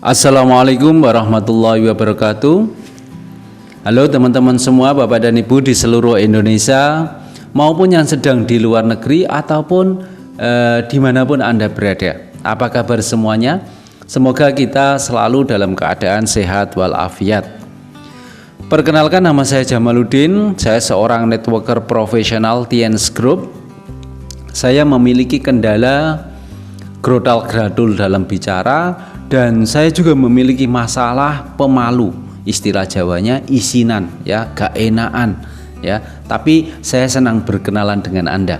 Assalamualaikum warahmatullahi wabarakatuh. Halo teman-teman semua, Bapak dan Ibu di seluruh Indonesia maupun yang sedang di luar negeri ataupun dimanapun Anda berada. Apa kabar semuanya? Semoga kita selalu dalam keadaan sehat walafiat. Perkenalkan, nama saya Jamaluddin. Saya seorang networker profesional TNS Group. Saya memiliki kendala grotal-gradul dalam bicara, dan saya juga memiliki masalah pemalu, istilah Jawanya isinan, ya, gak enakan, ya. Tapi saya senang berkenalan dengan Anda.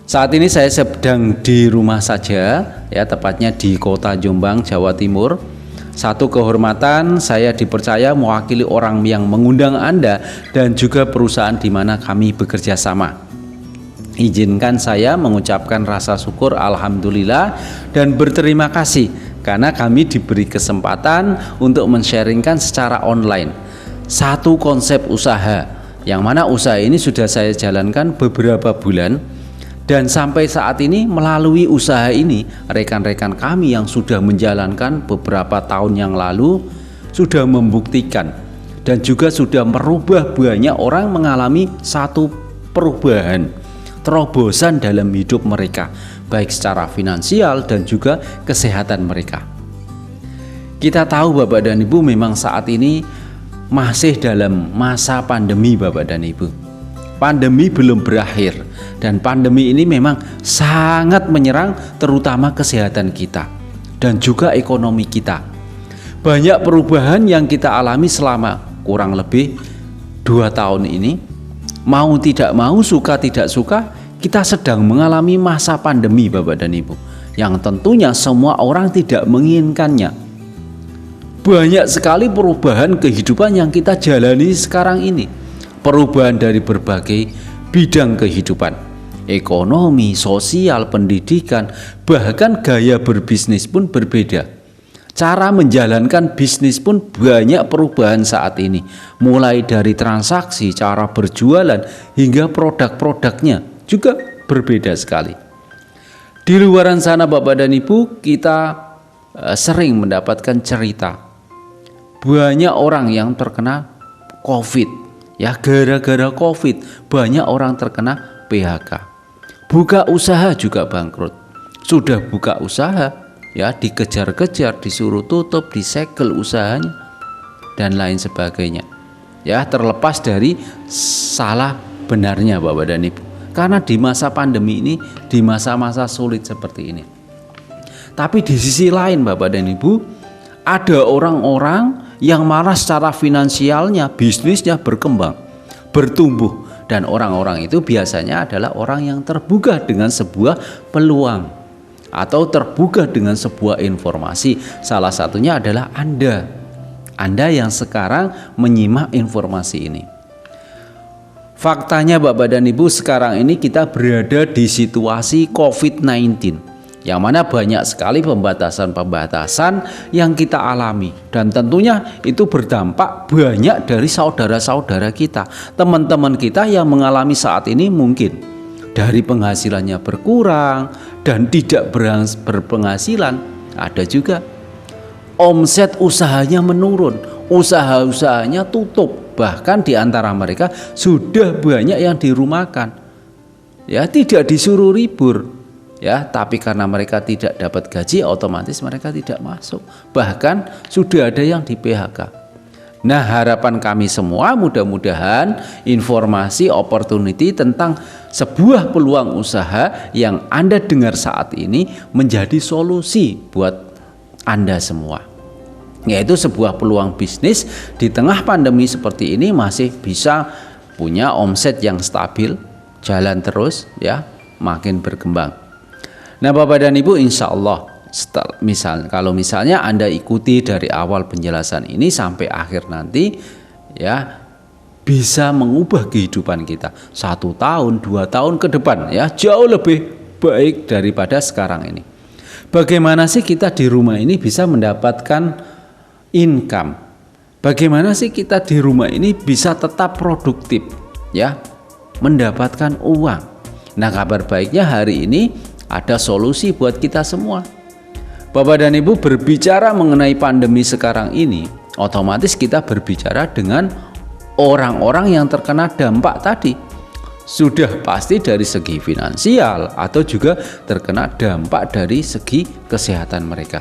Saat ini saya sedang di rumah saja, ya, tepatnya di Kota Jombang, Jawa Timur. Satu kehormatan, saya dipercaya mewakili orang yang mengundang Anda dan juga perusahaan di mana kami bekerja sama. Izinkan saya mengucapkan rasa syukur alhamdulillah dan berterima kasih karena kami diberi kesempatan untuk men-sharingkan secara online satu konsep usaha, yang mana usaha ini sudah saya jalankan beberapa bulan, dan sampai saat ini melalui usaha ini rekan-rekan kami yang sudah menjalankan beberapa tahun yang lalu sudah membuktikan dan juga sudah merubah banyak orang mengalami satu perubahan, terobosan dalam hidup mereka, baik secara finansial dan juga kesehatan mereka. Kita tahu Bapak dan Ibu, memang saat ini masih dalam masa pandemi Bapak dan Ibu. Pandemi belum berakhir dan pandemi ini memang sangat menyerang terutama kesehatan kita dan juga ekonomi kita. Banyak perubahan yang kita alami selama kurang lebih 2 tahun ini. Mau tidak mau, suka tidak suka, kita sedang mengalami masa pandemi Bapak dan Ibu, yang tentunya semua orang tidak menginginkannya. Banyak sekali perubahan kehidupan yang kita jalani sekarang ini. Perubahan dari berbagai bidang kehidupan, ekonomi, sosial, pendidikan, bahkan gaya berbisnis pun berbeda. Cara menjalankan bisnis pun banyak perubahan saat ini, mulai dari transaksi, cara berjualan, hingga produk-produknya juga berbeda sekali. Di luaran sana Bapak dan Ibu, kita sering mendapatkan cerita banyak orang yang terkena COVID, ya, gara-gara COVID banyak orang terkena PHK. Buka usaha juga bangkrut. Sudah buka usaha, ya, dikejar-kejar, disuruh tutup, disegel usahanya dan lain sebagainya, ya, terlepas dari salah benarnya Bapak dan Ibu, karena di masa pandemi ini, di masa-masa sulit seperti ini. Tapi di sisi lain Bapak dan Ibu, ada orang-orang yang malah secara finansialnya, bisnisnya berkembang, bertumbuh, dan orang-orang itu biasanya adalah orang yang terbuka dengan sebuah peluang atau terbuka dengan sebuah informasi. Salah satunya adalah Anda yang sekarang menyimak informasi ini. Faktanya Bapak dan Ibu, sekarang ini kita berada di situasi COVID-19, yang mana banyak sekali pembatasan-pembatasan yang kita alami, dan tentunya itu berdampak banyak dari saudara-saudara kita, teman-teman kita yang mengalami saat ini mungkin dari penghasilannya berkurang dan tidak berpenghasilan. Ada juga omset usahanya menurun, usaha-usahanya tutup, bahkan di antara mereka sudah banyak yang dirumahkan, ya, tidak disuruh libur, ya, tapi karena mereka tidak dapat gaji otomatis mereka tidak masuk, bahkan sudah ada yang di PHK. Nah, harapan kami semua mudah-mudahan informasi opportunity tentang sebuah peluang usaha yang Anda dengar saat ini menjadi solusi buat Anda semua, yaitu sebuah peluang bisnis di tengah pandemi seperti ini masih bisa punya omset yang stabil, jalan terus, ya, makin berkembang. Nah Bapak dan Ibu, insya Allah kalau misalnya Anda ikuti dari awal penjelasan ini sampai akhir nanti, ya, bisa mengubah kehidupan kita 1 tahun, 2 tahun ke depan, ya, jauh lebih baik daripada sekarang ini. Bagaimana sih kita di rumah ini bisa mendapatkan income? Bagaimana sih kita di rumah ini bisa tetap produktif, ya, mendapatkan uang? Nah, kabar baiknya hari ini ada solusi buat kita semua. Bapak dan Ibu, berbicara mengenai pandemi sekarang ini, otomatis kita berbicara dengan orang-orang yang terkena dampak tadi. Sudah pasti dari segi finansial atau juga terkena dampak dari segi kesehatan mereka.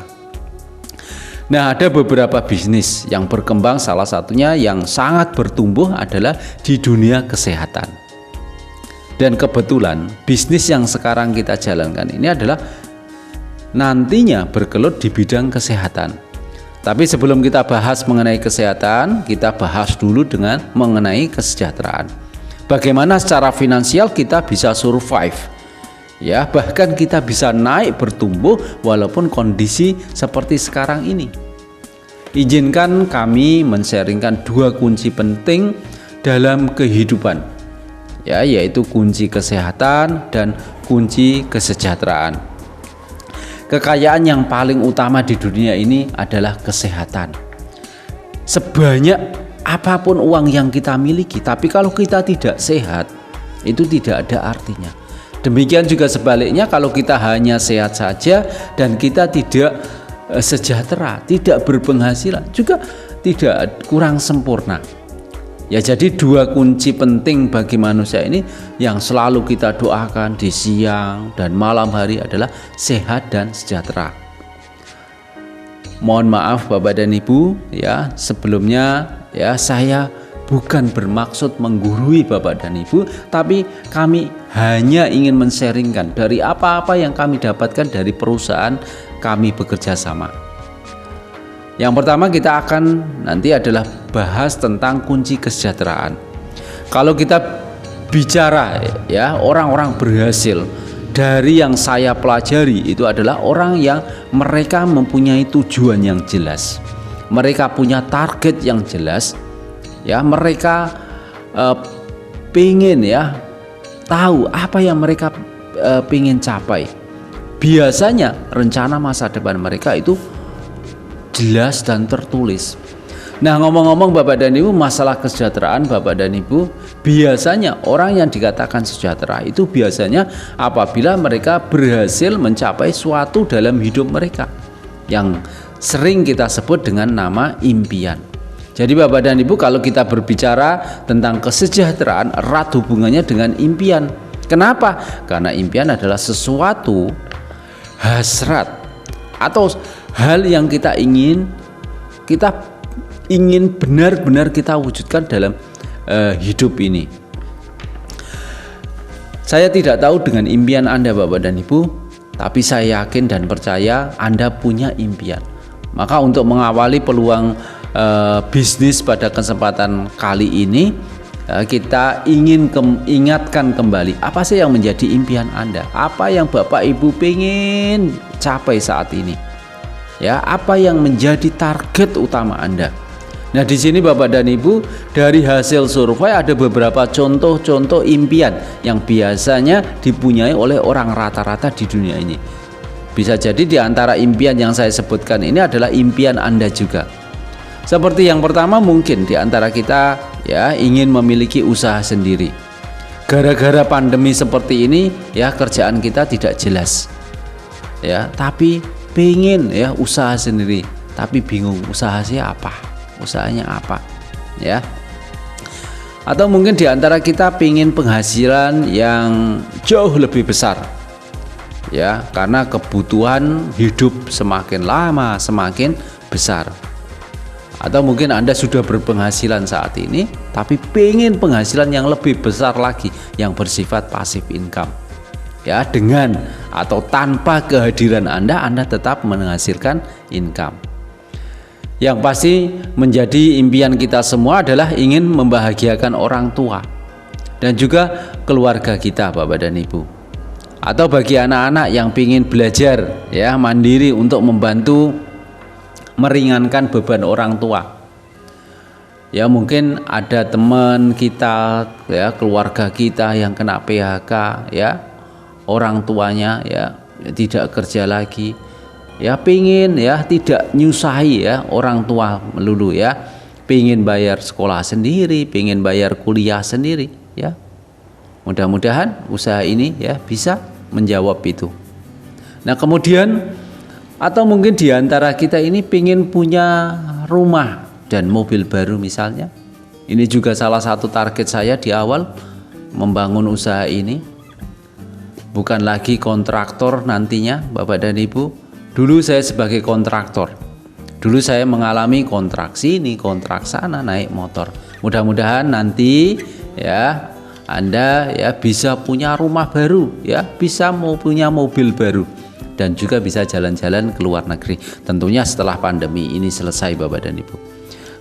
Nah, ada beberapa bisnis yang berkembang, salah satunya yang sangat bertumbuh adalah di dunia kesehatan. Dan kebetulan bisnis yang sekarang kita jalankan ini adalah nantinya bergelut di bidang kesehatan. Tapi sebelum kita bahas mengenai kesehatan, kita bahas dulu dengan mengenai kesejahteraan. Bagaimana secara finansial kita bisa survive, ya, bahkan kita bisa naik bertumbuh walaupun kondisi seperti sekarang ini. Izinkan kami men-sharingkan 2 kunci penting dalam kehidupan, ya, yaitu kunci kesehatan dan kunci kesejahteraan. Kekayaan yang paling utama di dunia ini adalah kesehatan. Sebanyak apapun uang yang kita miliki, tapi kalau kita tidak sehat, itu tidak ada artinya. Demikian juga sebaliknya, kalau kita hanya sehat saja dan kita tidak sejahtera, tidak berpenghasilan, juga tidak, kurang sempurna. Ya, jadi 2 kunci penting bagi manusia ini yang selalu kita doakan di siang dan malam hari adalah sehat dan sejahtera. Mohon maaf Bapak dan Ibu, ya, sebelumnya ya saya bukan bermaksud menggurui Bapak dan Ibu, tapi kami hanya ingin men-sharingkan dari apa-apa yang kami dapatkan dari perusahaan kami bekerja sama. Yang pertama kita akan nanti adalah bahas tentang kunci kesejahteraan. Kalau kita bicara, ya, orang-orang berhasil, dari yang saya pelajari itu adalah orang yang mereka mempunyai tujuan yang jelas, mereka punya target yang jelas, ya, mereka pengen, ya, tahu apa yang mereka pengen capai. Biasanya rencana masa depan mereka itu jelas dan tertulis. Nah, ngomong-ngomong Bapak dan Ibu, masalah kesejahteraan Bapak dan Ibu, biasanya orang yang dikatakan sejahtera itu biasanya apabila mereka berhasil mencapai suatu dalam hidup mereka yang sering kita sebut dengan nama impian. Jadi Bapak dan Ibu, kalau kita berbicara tentang kesejahteraan, erat hubungannya dengan impian. Kenapa? Karena impian adalah sesuatu hasrat atau hal yang kita ingin benar-benar kita wujudkan dalam hidup ini. Saya tidak tahu dengan impian Anda Bapak dan Ibu, tapi saya yakin dan percaya Anda punya impian. Maka untuk mengawali peluang bisnis pada kesempatan kali ini, kita ingin ingatkan kembali apa sih yang menjadi impian Anda, apa yang Bapak Ibu pengen capai saat ini, ya, apa yang menjadi target utama Anda. Nah, di sini Bapak dan Ibu, dari hasil survei ada beberapa contoh-contoh impian yang biasanya dipunyai oleh orang rata-rata di dunia ini. Bisa jadi di antara impian yang saya sebutkan ini adalah impian Anda juga. Seperti yang pertama, mungkin di antara kita, ya, ingin memiliki usaha sendiri. Gara-gara pandemi seperti ini, ya, kerjaan kita tidak jelas, ya, tapi pengen, ya, usaha sendiri, tapi bingung usaha siapa, usahanya apa, ya. Atau mungkin di antara kita pengen penghasilan yang jauh lebih besar, ya, karena kebutuhan hidup semakin lama semakin besar. Atau mungkin Anda sudah berpenghasilan saat ini, tapi pengen penghasilan yang lebih besar lagi, yang bersifat passive income. Ya, dengan atau tanpa kehadiran Anda tetap menghasilkan income. Yang pasti menjadi impian kita semua adalah ingin membahagiakan orang tua dan juga keluarga kita Bapak dan Ibu. Atau bagi anak-anak yang ingin belajar, ya, mandiri untuk membantu meringankan beban orang tua. Ya, mungkin ada teman kita, ya, keluarga kita yang kena PHK, ya, orang tuanya, ya, tidak kerja lagi, ya, pingin, ya, tidak nyusahi, ya, orang tua melulu, ya, pingin bayar sekolah sendiri, pingin bayar kuliah sendiri, ya. Mudah-mudahan usaha ini, ya, bisa menjawab itu. Nah, kemudian Atau mungkin di antara kita ini pengen punya rumah dan mobil baru misalnya. Ini juga salah satu target saya di awal membangun usaha ini. Bukan lagi kontraktor nantinya Bapak dan Ibu. Dulu saya sebagai kontraktor. Dulu saya mengalami kontrak sini, kontrak sana, naik motor. Mudah-mudahan nanti ya Anda ya bisa punya rumah baru, ya bisa mau punya mobil baru, dan juga bisa jalan-jalan ke luar negeri. Tentunya setelah pandemi ini selesai Bapak dan Ibu.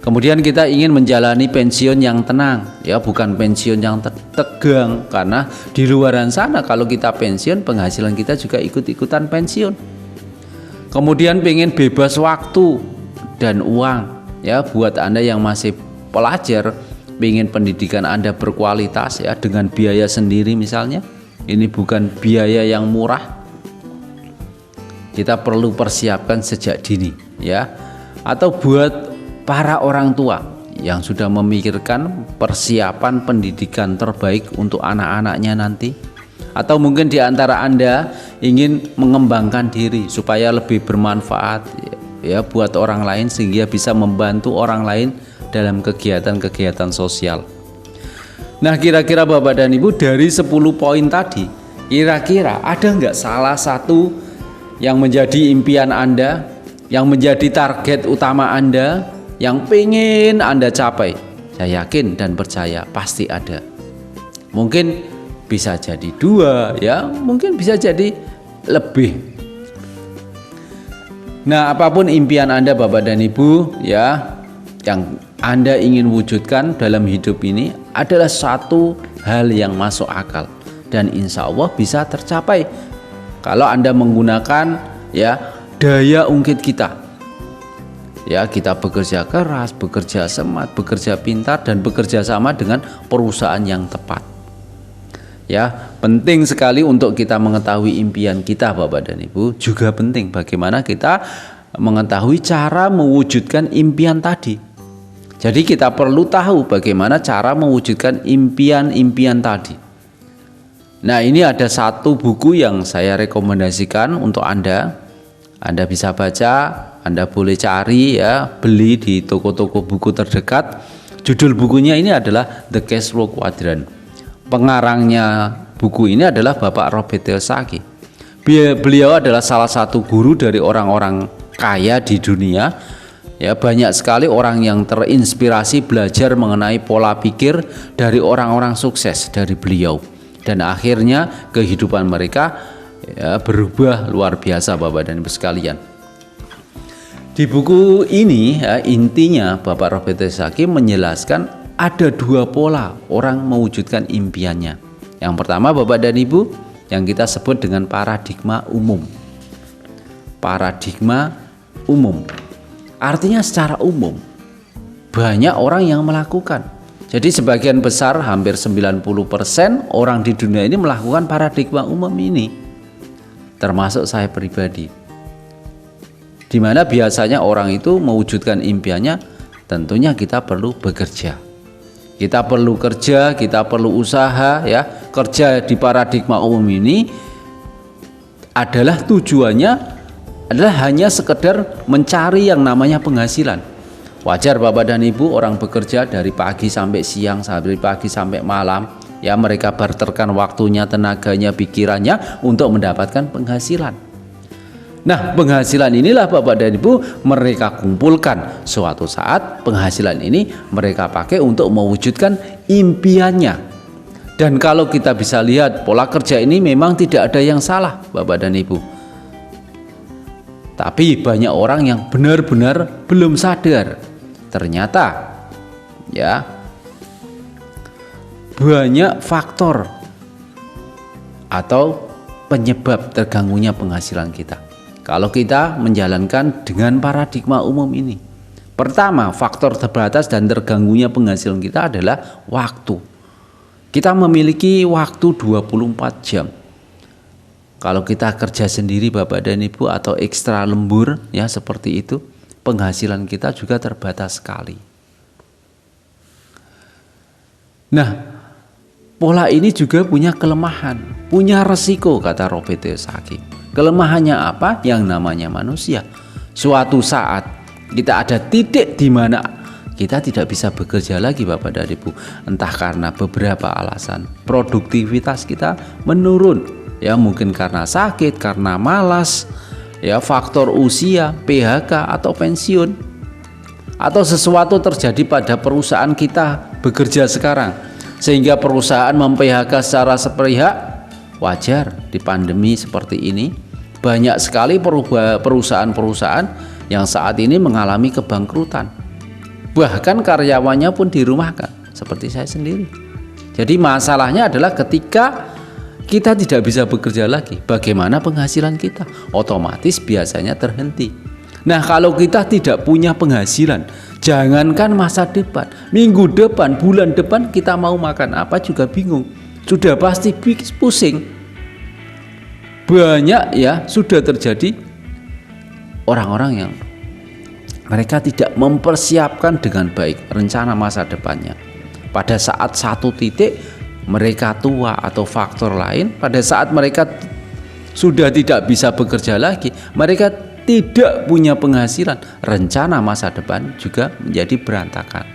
Kemudian kita ingin menjalani pensiun yang tenang, ya bukan pensiun yang tegang, karena di luaran sana kalau kita pensiun penghasilan kita juga ikut-ikutan pensiun. Kemudian pengen bebas waktu dan uang, ya buat Anda yang masih pelajar, pengen pendidikan Anda berkualitas ya dengan biaya sendiri misalnya. Ini bukan biaya yang murah. Kita perlu persiapkan sejak dini ya. Atau buat para orang tua yang sudah memikirkan persiapan pendidikan terbaik untuk anak-anaknya nanti. Atau mungkin di antara Anda ingin mengembangkan diri supaya lebih bermanfaat ya buat orang lain, sehingga bisa membantu orang lain dalam kegiatan-kegiatan sosial. Nah, kira-kira Bapak dan Ibu, dari 10 poin tadi, kira-kira ada nggak salah satu yang menjadi impian Anda, yang menjadi target utama Anda, yang pengen Anda capai? Saya yakin dan percaya pasti ada. Mungkin bisa jadi 2 ya, mungkin bisa jadi lebih. Nah, apapun impian Anda Bapak dan Ibu ya, yang Anda ingin wujudkan dalam hidup ini adalah satu hal yang masuk akal dan insya Allah bisa tercapai kalau Anda menggunakan ya daya ungkit kita. Ya, kita bekerja keras, bekerja semat, bekerja pintar, dan bekerja sama dengan perusahaan yang tepat. Ya, penting sekali untuk kita mengetahui impian kita Bapak dan Ibu. Juga penting bagaimana kita mengetahui cara mewujudkan impian tadi. Jadi kita perlu tahu bagaimana cara mewujudkan impian-impian tadi. Nah, ini ada satu buku yang saya rekomendasikan untuk Anda. Anda bisa baca, Anda boleh cari ya, beli di toko-toko buku terdekat. Judul bukunya ini adalah The Cash Flow Quadrant. Pengarangnya buku ini adalah Bapak Robert Kiyosaki. Beliau adalah salah satu guru dari orang-orang kaya di dunia. Ya, banyak sekali orang yang terinspirasi belajar mengenai pola pikir dari orang-orang sukses dari beliau, dan akhirnya kehidupan mereka ya, berubah luar biasa Bapak dan Ibu sekalian. Di buku ini ya, intinya Bapak Robert Kiyosaki menjelaskan ada 2 pola orang mewujudkan impiannya. Yang pertama Bapak dan Ibu, yang kita sebut dengan paradigma umum. Paradigma umum artinya secara umum banyak orang yang melakukan. Jadi sebagian besar, hampir 90% orang di dunia ini melakukan paradigma umum ini, termasuk saya pribadi. Dimana biasanya orang itu mewujudkan impiannya, tentunya kita perlu bekerja. Kita perlu kerja, kita perlu usaha ya. Kerja di paradigma umum ini adalah tujuannya adalah hanya sekedar mencari yang namanya penghasilan. Wajar Bapak dan Ibu, orang bekerja dari pagi sampai siang, dari pagi sampai malam, ya mereka barterkan waktunya, tenaganya, pikirannya untuk mendapatkan penghasilan. Nah, penghasilan inilah Bapak dan Ibu mereka kumpulkan. Suatu saat penghasilan ini mereka pakai untuk mewujudkan impiannya. Dan kalau kita bisa lihat pola kerja ini memang tidak ada yang salah Bapak dan Ibu. Tapi banyak orang yang benar-benar belum sadar. Ternyata ya banyak faktor atau penyebab terganggunya penghasilan kita kalau kita menjalankan dengan paradigma umum ini. Pertama, faktor terbatas dan terganggunya penghasilan kita adalah waktu. Kita memiliki waktu 24 jam. Kalau kita kerja sendiri Bapak dan Ibu atau ekstra lembur ya seperti itu, penghasilan kita juga terbatas sekali. Nah, pola ini juga punya kelemahan, punya resiko kata Robert Kiyosaki. Kelemahannya apa? Yang namanya manusia. Suatu saat kita ada titik di mana kita tidak bisa bekerja lagi Bapak dan Ibu. Entah karena beberapa alasan. Produktivitas kita menurun. Ya mungkin karena sakit, karena malas, ya faktor usia, PHK atau pensiun. Atau sesuatu terjadi pada perusahaan kita bekerja sekarang. Sehingga perusahaan mem-PHK secara sepihak. Wajar di pandemi seperti ini banyak sekali perusahaan-perusahaan yang saat ini mengalami kebangkrutan, bahkan karyawannya pun dirumahkan seperti saya sendiri. Jadi masalahnya adalah ketika kita tidak bisa bekerja lagi, bagaimana penghasilan kita? Otomatis biasanya terhenti. Nah kalau kita tidak punya penghasilan, jangankan masa depan, minggu depan, bulan depan kita mau makan apa juga bingung. Sudah pasti pusing. Banyak ya sudah terjadi orang-orang yang mereka tidak mempersiapkan dengan baik rencana masa depannya. Pada saat satu titik mereka tua atau faktor lain, pada saat mereka sudah tidak bisa bekerja lagi, mereka tidak punya penghasilan, rencana masa depan juga menjadi berantakan.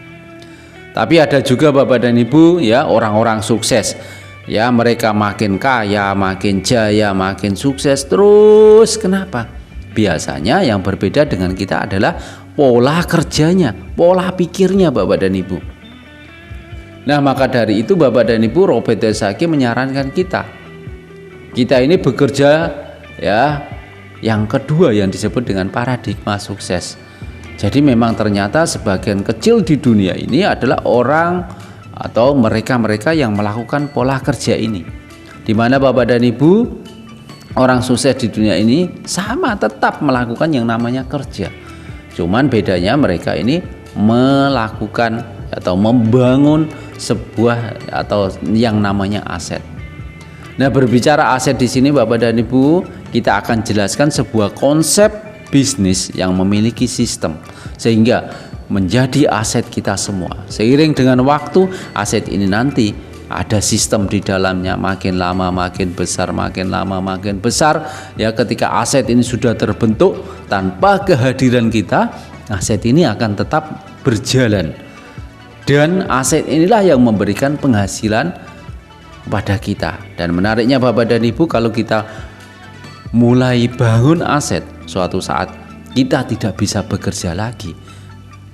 Tapi ada juga Bapak dan Ibu ya orang-orang sukses. Ya mereka makin kaya, makin jaya, makin sukses terus. Kenapa? Biasanya yang berbeda dengan kita adalah pola kerjanya, pola pikirnya Bapak dan Ibu. Nah maka dari itu Bapak dan Ibu, Robert Kiyosaki menyarankan kita ini bekerja ya yang kedua yang disebut dengan paradigma sukses. Jadi memang ternyata sebagian kecil di dunia ini adalah orang atau mereka-mereka yang melakukan pola kerja ini, di mana Bapak dan Ibu orang sukses di dunia ini sama tetap melakukan yang namanya kerja, cuman bedanya mereka ini melakukan atau membangun sebuah atau yang namanya aset. Nah berbicara aset di sini Bapak dan Ibu, kita akan jelaskan sebuah konsep bisnis yang memiliki sistem sehingga menjadi aset kita semua. Seiring dengan waktu, aset ini nanti ada sistem di dalamnya, makin lama makin besar, makin lama makin besar. Ya ketika aset ini sudah terbentuk, tanpa kehadiran kita, aset ini akan tetap berjalan. Dan aset inilah yang memberikan penghasilan kepada kita. Dan menariknya Bapak dan Ibu, kalau kita mulai bangun aset, suatu saat kita tidak bisa bekerja lagi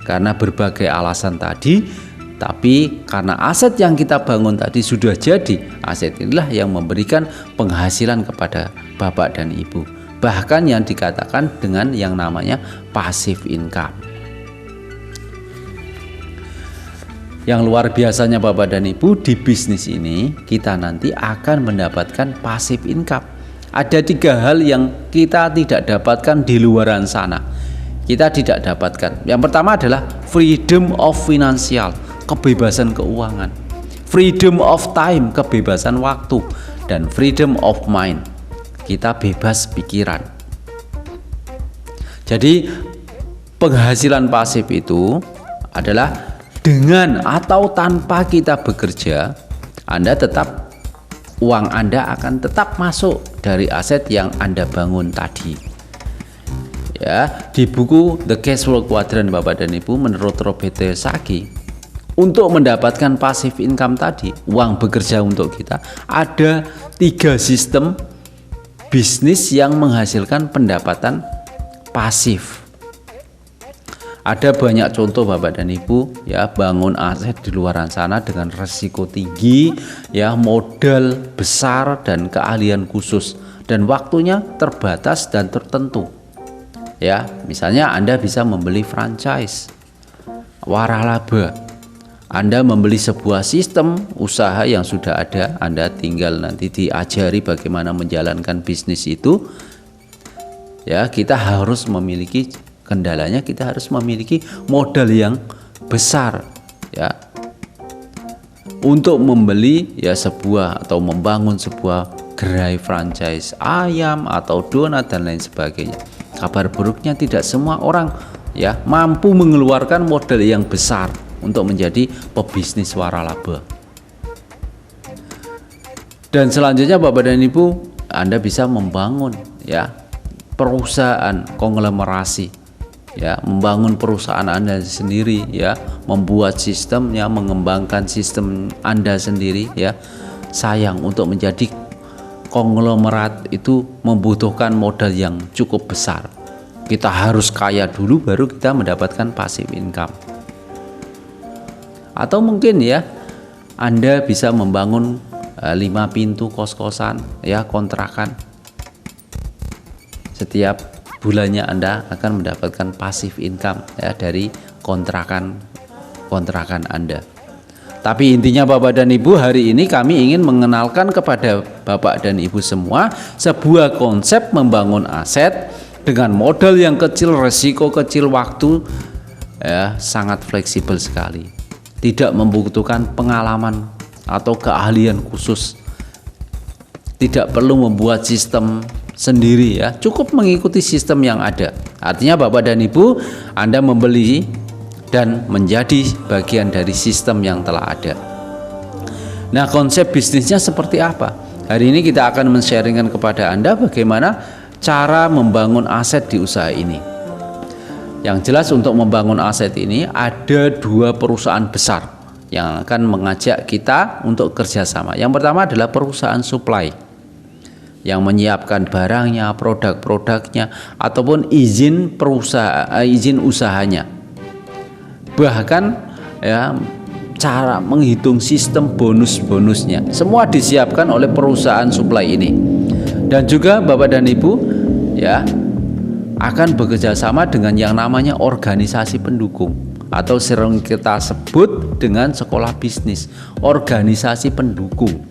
karena berbagai alasan tadi, tapi karena aset yang kita bangun tadi sudah jadi, aset inilah yang memberikan penghasilan kepada Bapak dan Ibu. Bahkan yang dikatakan dengan yang namanya passive income. Yang luar biasanya Bapak dan Ibu, di bisnis ini kita nanti akan mendapatkan passive income. Ada 3 hal yang kita tidak dapatkan di luaran sana. Kita tidak dapatkan. Yang pertama adalah freedom of financial, kebebasan keuangan. Freedom of time, kebebasan waktu. Dan freedom of mind, kita bebas pikiran. Jadi penghasilan pasif itu adalah dengan atau tanpa kita bekerja, uang Anda akan tetap masuk dari aset yang Anda bangun tadi. Ya, di buku The Cash Flow Quadrant Bapak dan Ibu, menurut Robert Kiyosaki, untuk mendapatkan passive income tadi, uang bekerja untuk kita, ada 3 sistem bisnis yang menghasilkan pendapatan pasif. Ada banyak contoh Bapak dan Ibu ya, bangun aset di luar sana dengan resiko tinggi ya, modal besar dan keahlian khusus, dan waktunya terbatas dan tertentu. Ya, misalnya Anda bisa membeli franchise waralaba. Anda membeli sebuah sistem usaha yang sudah ada, Anda tinggal nanti diajari bagaimana menjalankan bisnis itu. Ya, kita harus memiliki kendalanya, kita harus memiliki modal yang besar ya untuk membeli ya sebuah atau membangun sebuah gerai franchise ayam atau donat dan lain sebagainya. Kabar buruknya tidak semua orang ya mampu mengeluarkan modal yang besar untuk menjadi pebisnis waralaba. Dan selanjutnya Bapak dan Ibu, Anda bisa membangun ya perusahaan konglomerasi, ya membangun perusahaan Anda sendiri, ya membuat sistemnya, mengembangkan sistem Anda sendiri, ya sayang untuk menjadi konglomerat itu membutuhkan modal yang cukup besar. Kita harus kaya dulu baru kita mendapatkan passive income. Atau mungkin ya Anda bisa membangun 5 pintu kos-kosan, ya kontrakan. Setiap bulannya Anda akan mendapatkan passive income, ya dari kontrakan Anda. Tapi intinya Bapak dan Ibu, hari ini kami ingin mengenalkan kepada Bapak dan Ibu semua sebuah konsep membangun aset dengan modal yang kecil, resiko kecil, waktu ya sangat fleksibel sekali. Tidak membutuhkan pengalaman atau keahlian khusus. Tidak perlu membuat sistem sendiri, ya. Cukup mengikuti sistem yang ada. Artinya Bapak dan Ibu, Anda membeli dan menjadi bagian dari sistem yang telah ada. Nah, konsep bisnisnya seperti apa? Hari ini kita akan men-sharingkan kepada Anda bagaimana cara membangun aset di usaha ini. Yang jelas untuk membangun aset ini ada 2 perusahaan besar yang akan mengajak kita untuk kerjasama. Yang pertama adalah perusahaan supply yang menyiapkan barangnya, produk-produknya, ataupun izin usahanya. Bahkan ya cara menghitung sistem bonus-bonusnya semua disiapkan oleh perusahaan supply ini. Dan juga Bapak dan Ibu ya akan bekerja sama dengan yang namanya organisasi pendukung atau sering kita sebut dengan sekolah bisnis, organisasi pendukung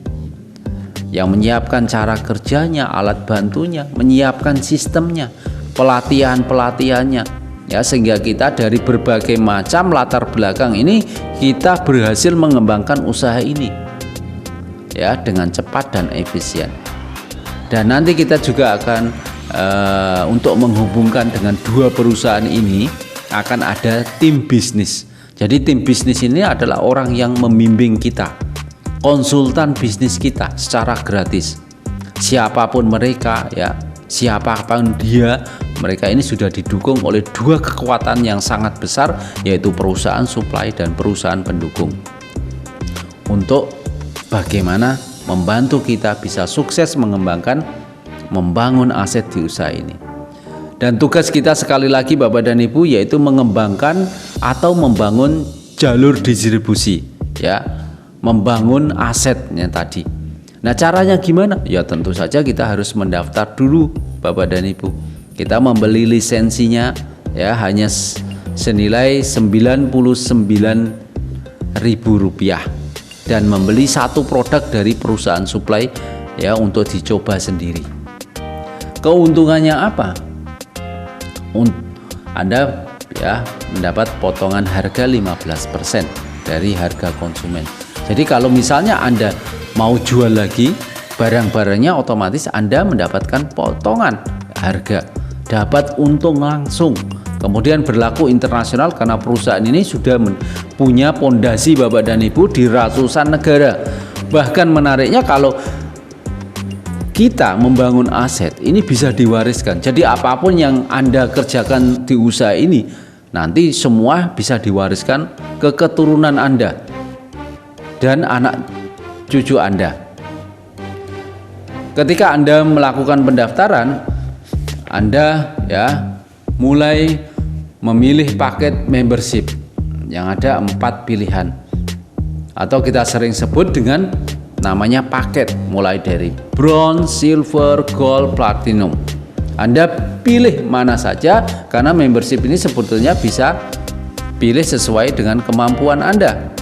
yang menyiapkan cara kerjanya, alat bantunya, menyiapkan sistemnya, pelatihannya, ya sehingga kita dari berbagai macam latar belakang ini kita berhasil mengembangkan usaha ini ya dengan cepat dan efisien. Dan nanti kita juga akan untuk menghubungkan dengan 2 perusahaan ini akan ada tim bisnis. Jadi tim bisnis ini adalah orang yang membimbing kita, konsultan bisnis kita secara gratis. Siapapun mereka ya, siapapun dia, mereka ini sudah didukung oleh 2 kekuatan yang sangat besar, yaitu perusahaan supply dan perusahaan pendukung. Untuk bagaimana membantu kita bisa sukses membangun aset di usaha ini. Dan tugas kita sekali lagi Bapak dan Ibu yaitu mengembangkan atau membangun jalur distribusi, ya, membangun asetnya tadi. Nah, caranya gimana? Ya tentu saja kita harus mendaftar dulu Bapak dan Ibu. Kita membeli lisensinya ya hanya senilai Rp99.000 dan membeli 1 produk dari perusahaan supply ya untuk dicoba sendiri. Keuntungannya apa? Anda ya mendapat potongan harga 15% dari harga konsumen. Jadi kalau misalnya Anda mau jual lagi barang-barangnya, otomatis Anda mendapatkan potongan harga, dapat untung langsung. Kemudian berlaku internasional karena perusahaan ini sudah punya pondasi Bapak dan Ibu di ratusan negara. Bahkan menariknya kalau kita membangun aset ini bisa diwariskan. Jadi apapun yang Anda kerjakan di usaha ini nanti semua bisa diwariskan ke keturunan Anda dan anak cucu Anda. Ketika Anda melakukan pendaftaran, Anda ya mulai memilih paket membership yang ada 4 pilihan atau kita sering sebut dengan namanya paket, mulai dari bronze, silver, gold, platinum. Anda pilih mana saja karena membership ini sebetulnya bisa pilih sesuai dengan kemampuan Anda.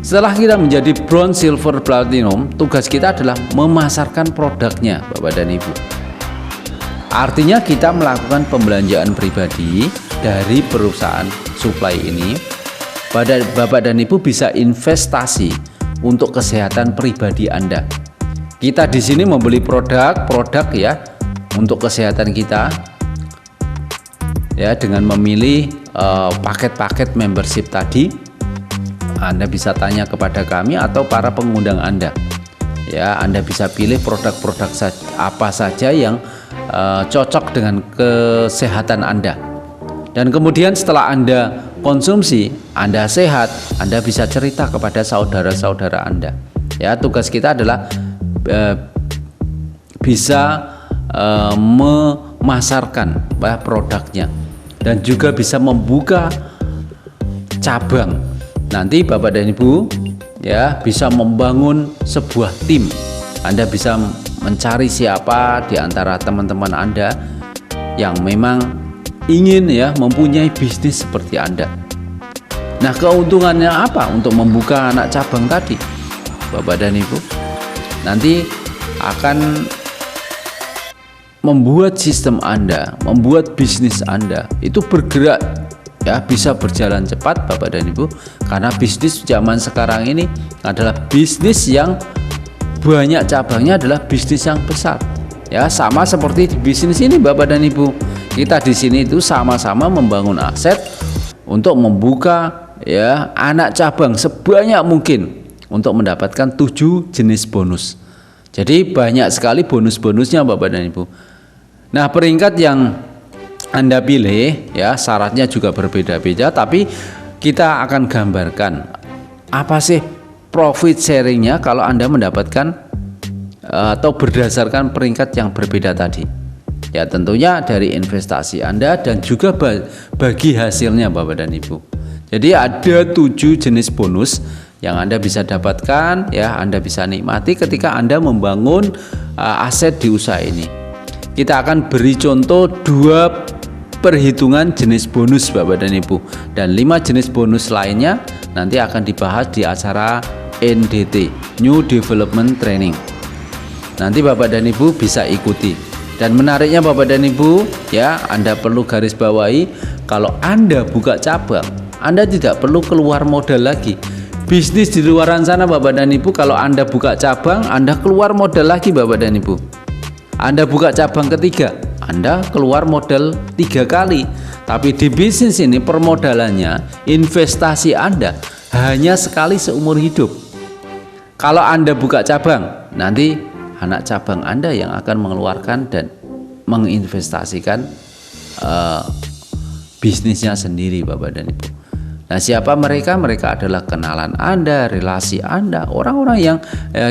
Setelah kita menjadi bronze, silver, platinum, tugas kita adalah memasarkan produknya Bapak dan Ibu. Artinya kita melakukan pembelanjaan pribadi dari perusahaan supply ini. Bapak dan Ibu bisa investasi untuk kesehatan pribadi Anda. Kita di sini membeli produk ya untuk kesehatan kita ya dengan memilih paket-paket membership tadi. Anda bisa tanya kepada kami atau para pengundang Anda. Ya, Anda bisa pilih produk-produk apa saja yang cocok dengan kesehatan Anda. Dan kemudian setelah Anda konsumsi, Anda sehat, Anda bisa cerita kepada saudara-saudara Anda. Ya, tugas kita adalah bisa memasarkan produknya dan juga bisa membuka cabang. Nanti Bapak dan Ibu ya bisa membangun sebuah tim. Anda bisa mencari siapa di antara teman-teman Anda yang memang ingin ya mempunyai bisnis seperti Anda. Nah, keuntungannya apa untuk membuka anak cabang tadi, Bapak dan Ibu? Nanti akan membuat sistem Anda, membuat bisnis Anda itu bergerak ya, bisa berjalan cepat Bapak dan Ibu, karena bisnis zaman sekarang ini adalah bisnis yang banyak cabangnya, adalah bisnis yang besar. Ya, sama seperti di bisnis ini Bapak dan Ibu. Kita di sini itu sama-sama membangun aset untuk membuka ya anak cabang sebanyak mungkin untuk mendapatkan 7 jenis bonus. Jadi banyak sekali bonus-bonusnya Bapak dan Ibu. Nah, peringkat yang Anda pilih ya syaratnya juga berbeda-beda, tapi kita akan gambarkan apa sih profit sharingnya kalau Anda mendapatkan atau berdasarkan peringkat yang berbeda tadi. Ya, tentunya dari investasi Anda dan juga bagi hasilnya Bapak dan Ibu. Jadi ada 7 jenis bonus yang Anda bisa dapatkan ya, Anda bisa nikmati ketika Anda membangun aset di usaha ini. Kita akan beri contoh 2 perhitungan jenis bonus Bapak dan Ibu, dan 5 jenis bonus lainnya nanti akan dibahas di acara NDT, New Development Training. Nanti Bapak dan Ibu bisa ikuti. Dan menariknya Bapak dan Ibu ya, Anda perlu garis bawahi, kalau Anda buka cabang, Anda tidak perlu keluar modal lagi. Bisnis di luaran sana Bapak dan Ibu, kalau Anda buka cabang, Anda keluar modal lagi Bapak dan Ibu. Anda buka cabang ketiga, Anda keluar modal 3 kali. Tapi di bisnis ini permodalannya, investasi Anda hanya sekali seumur hidup. Kalau Anda buka cabang, nanti anak cabang Anda yang akan mengeluarkan dan menginvestasikan bisnisnya sendiri Bapak dan Ibu. Nah, siapa mereka? Mereka adalah kenalan Anda, relasi Anda, orang-orang yang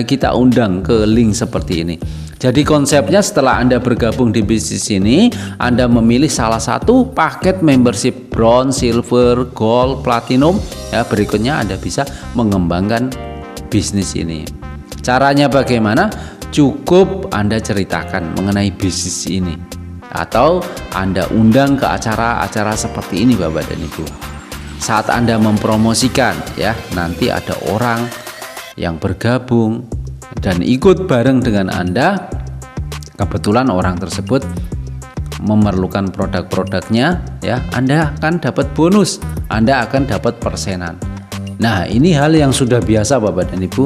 kita undang ke link seperti ini. Jadi konsepnya setelah Anda bergabung di bisnis ini, Anda memilih salah satu paket membership bronze, silver, gold, platinum ya, berikutnya Anda bisa mengembangkan bisnis ini. Caranya bagaimana? Cukup Anda ceritakan mengenai bisnis ini, atau Anda undang ke acara-acara seperti ini Bapak dan Ibu. Saat Anda mempromosikan ya, nanti ada orang yang bergabung dan ikut bareng dengan Anda. Kebetulan orang tersebut memerlukan produk-produknya ya, Anda akan dapat bonus, Anda akan dapat persenan. Nah, ini hal yang sudah biasa Bapak dan Ibu.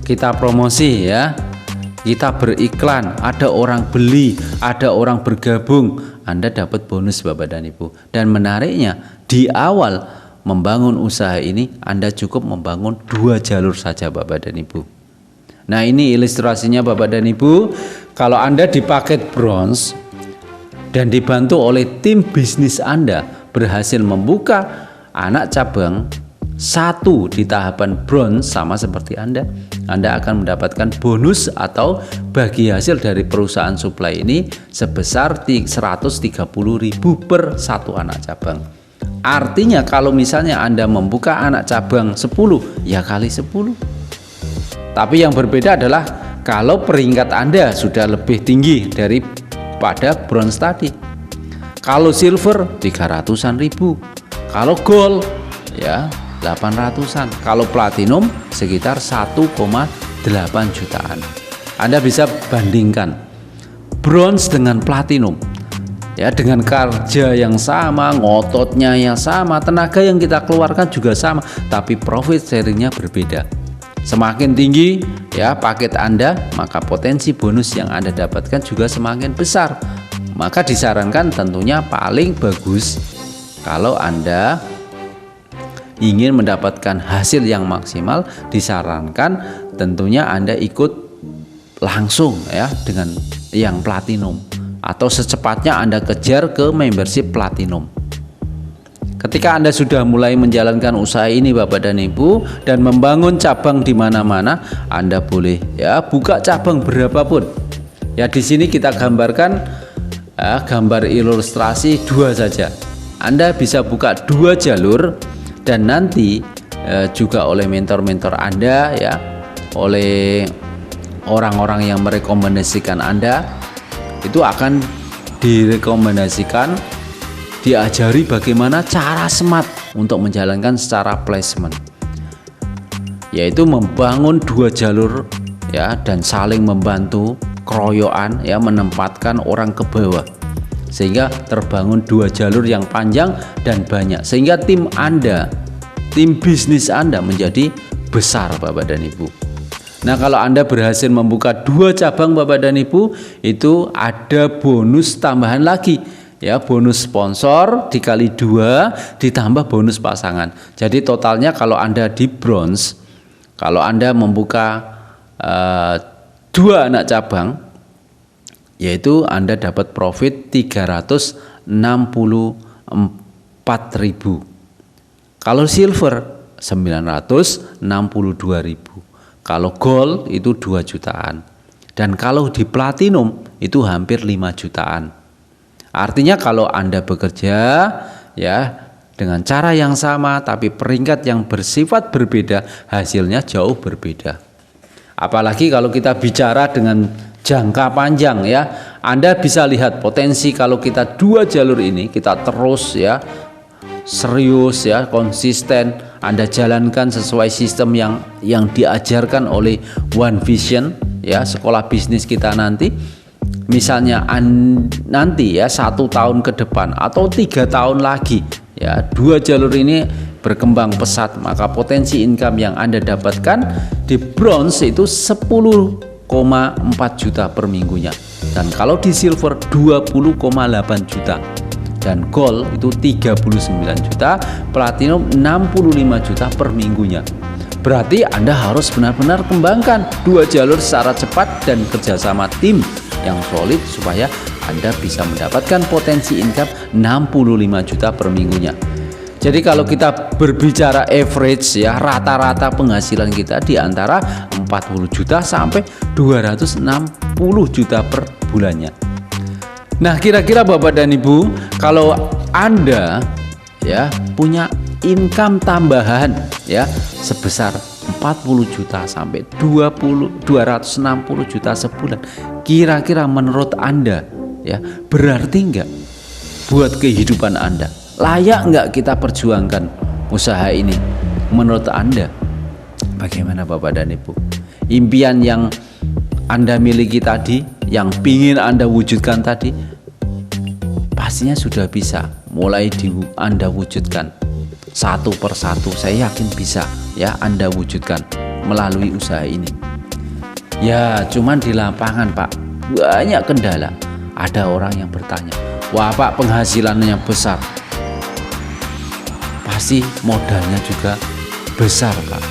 Kita promosi ya, kita beriklan, ada orang beli, ada orang bergabung, Anda dapat bonus Bapak dan Ibu. Dan menariknya, di awal membangun usaha ini Anda cukup membangun 2 jalur saja Bapak dan Ibu. Nah, ini ilustrasinya Bapak dan Ibu. Kalau Anda di paket bronze dan dibantu oleh tim bisnis Anda berhasil membuka anak cabang 1 di tahapan bronze sama seperti Anda akan mendapatkan bonus atau bagi hasil dari perusahaan supply ini sebesar 130.000 per 1 anak cabang. Artinya kalau misalnya Anda membuka anak cabang 10, ya kali 10. Tapi yang berbeda adalah kalau peringkat Anda sudah lebih tinggi daripada bronze tadi. Kalau silver 300-an ribu, kalau gold ya 800-an, kalau platinum sekitar 1,8 jutaan. Anda bisa bandingkan bronze dengan platinum ya, dengan kerja yang sama, ngototnya yang sama, tenaga yang kita keluarkan juga sama, tapi profit sharingnya berbeda. Semakin tinggi ya paket Anda, maka potensi bonus yang Anda dapatkan juga semakin besar. Maka disarankan tentunya paling bagus kalau Anda ingin mendapatkan hasil yang maksimal, disarankan tentunya Anda ikut langsung ya dengan yang platinum atau secepatnya Anda kejar ke membership platinum. Ketika Anda sudah mulai menjalankan usaha ini Bapak dan Ibu dan membangun cabang di mana-mana, Anda boleh ya buka cabang berapapun. Ya di sini kita gambarkan gambar ilustrasi 2 saja. Anda bisa buka 2 jalur dan nanti juga oleh mentor-mentor Anda ya, oleh orang-orang yang merekomendasikan Anda itu akan direkomendasikan, diajari bagaimana cara smart untuk menjalankan secara placement, yaitu membangun 2 jalur ya dan saling membantu, keroyokan ya, menempatkan orang ke bawah sehingga terbangun 2 jalur yang panjang dan banyak, sehingga tim Anda, tim bisnis Anda menjadi besar Bapak dan Ibu. Nah, kalau Anda berhasil membuka 2 cabang Bapak dan Ibu, itu ada bonus tambahan lagi ya, bonus sponsor dikali 2 ditambah bonus pasangan. Jadi totalnya kalau Anda di bronze, kalau Anda membuka 2 anak cabang, yaitu Anda dapat profit 364.000. Kalau silver 962.000. Kalau gold itu 2 jutaan. Dan kalau di platinum itu hampir 5 jutaan. Artinya kalau Anda bekerja ya dengan cara yang sama tapi peringkat yang bersifat berbeda, hasilnya jauh berbeda. Apalagi kalau kita bicara dengan jangka panjang ya. Anda bisa lihat potensi kalau kita 2 jalur ini kita terus ya serius ya, konsisten Anda jalankan sesuai sistem yang diajarkan oleh One Vision ya, sekolah bisnis kita nanti. Misalnya nanti ya 1 tahun ke depan atau 3 tahun lagi ya 2 jalur ini berkembang pesat, maka potensi income yang Anda dapatkan di bronze itu 10,4 juta per minggunya, dan kalau di silver 20,8 juta, dan gold itu 39 juta, platinum 65 juta per minggunya. Berarti Anda harus benar-benar kembangkan 2 jalur secara cepat dan kerjasama tim yang solid supaya Anda bisa mendapatkan potensi income 65 juta per minggunya. Jadi kalau kita berbicara average ya, rata-rata penghasilan kita di antara 40 juta sampai 260 juta per bulannya. Nah, kira-kira Bapak dan Ibu, kalau Anda ya punya income tambahan ya sebesar 40 juta sampai 260 juta sebulan, kira-kira menurut Anda ya berarti enggak buat kehidupan Anda? Layak enggak kita perjuangkan usaha ini? Menurut Anda bagaimana Bapak dan Ibu? Impian yang Anda miliki tadi, yang pingin Anda wujudkan tadi, pastinya sudah bisa mulai Anda wujudkan satu persatu. Saya yakin bisa ya Anda wujudkan melalui usaha ini. Ya cuman di lapangan Pak banyak kendala. Ada orang yang bertanya, wah Pak penghasilannya besar, pasti modalnya juga besar Pak.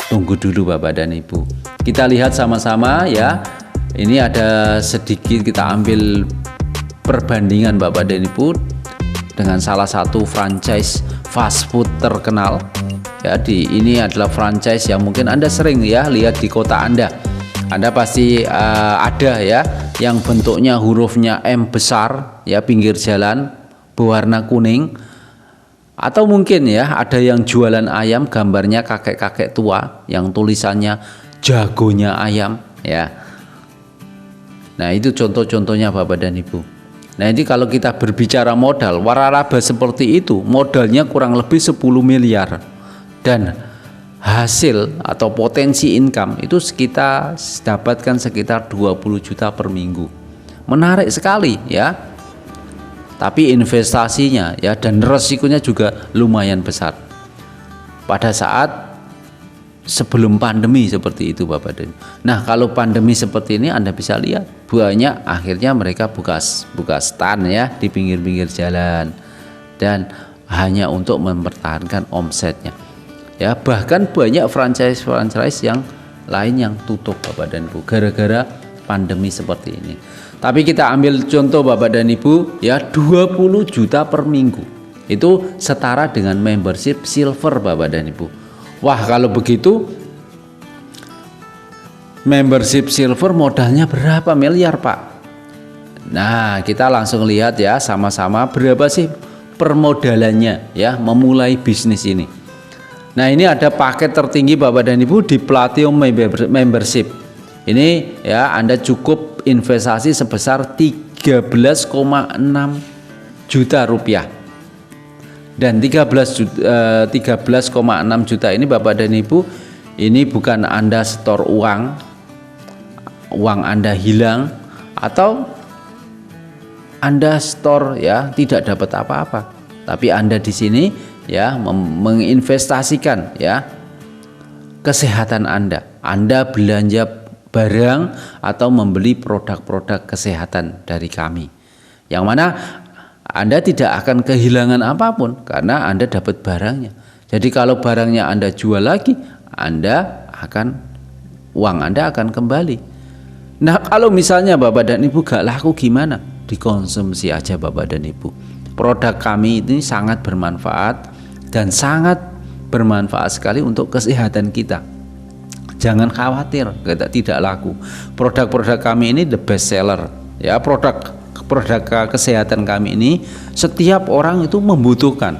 Tunggu dulu Bapak dan Ibu, kita lihat sama-sama ya. Ini ada sedikit kita ambil perbandingan Bapak dan Ibu dengan salah satu franchise fast food terkenal. Ya, ini adalah franchise yang mungkin Anda sering ya lihat di kota Anda. Anda pasti ada ya yang bentuknya hurufnya M besar ya, pinggir jalan berwarna kuning. Atau mungkin ya ada yang jualan ayam, gambarnya kakek-kakek tua yang tulisannya jagonya ayam ya. Nah, itu contoh-contohnya Bapak dan Ibu. Nah, ini kalau kita berbicara modal, waralaba seperti itu modalnya kurang lebih 10 miliar. Dan hasil atau potensi income itu kita dapatkan sekitar 20 juta per minggu. Menarik sekali ya. Tapi investasinya ya dan resikonya juga lumayan besar. Pada saat sebelum pandemi seperti itu Bapak dan Ibu. Nah, kalau pandemi seperti ini Anda bisa lihat banyak akhirnya mereka buka stand ya di pinggir-pinggir jalan dan hanya untuk mempertahankan omsetnya. Ya, bahkan banyak franchise yang lain yang tutup Bapak dan Ibu gara-gara pandemi seperti ini. Tapi kita ambil contoh Bapak dan Ibu ya, 20 juta per minggu. Itu setara dengan membership silver Bapak dan Ibu. Wah, kalau begitu membership silver modalnya berapa miliar Pak? Nah, kita langsung lihat ya sama-sama berapa sih permodalannya ya memulai bisnis ini. Nah, ini ada paket tertinggi Bapak dan Ibu di Platinum Membership. Ini ya Anda cukup investasi sebesar 13,6 juta rupiah. Dan 13,6 juta ini Bapak dan Ibu, ini bukan Anda setor uang Anda hilang atau Anda store ya tidak dapat apa-apa. Tapi Anda di sini ya menginvestasikan ya kesehatan Anda. Anda belanja barang atau membeli produk-produk kesehatan dari kami, yang mana Anda tidak akan kehilangan apapun karena Anda dapat barangnya. Jadi kalau barangnya Anda jual lagi, uang Anda akan kembali. Nah, kalau misalnya Bapak dan Ibu gak laku gimana? Dikonsumsi aja Bapak dan Ibu. Produk kami ini sangat bermanfaat dan sangat bermanfaat sekali untuk kesehatan kita. Jangan khawatir tidak laku. Produk-produk kami ini the best seller ya. Produk kesehatan kami ini setiap orang itu membutuhkan.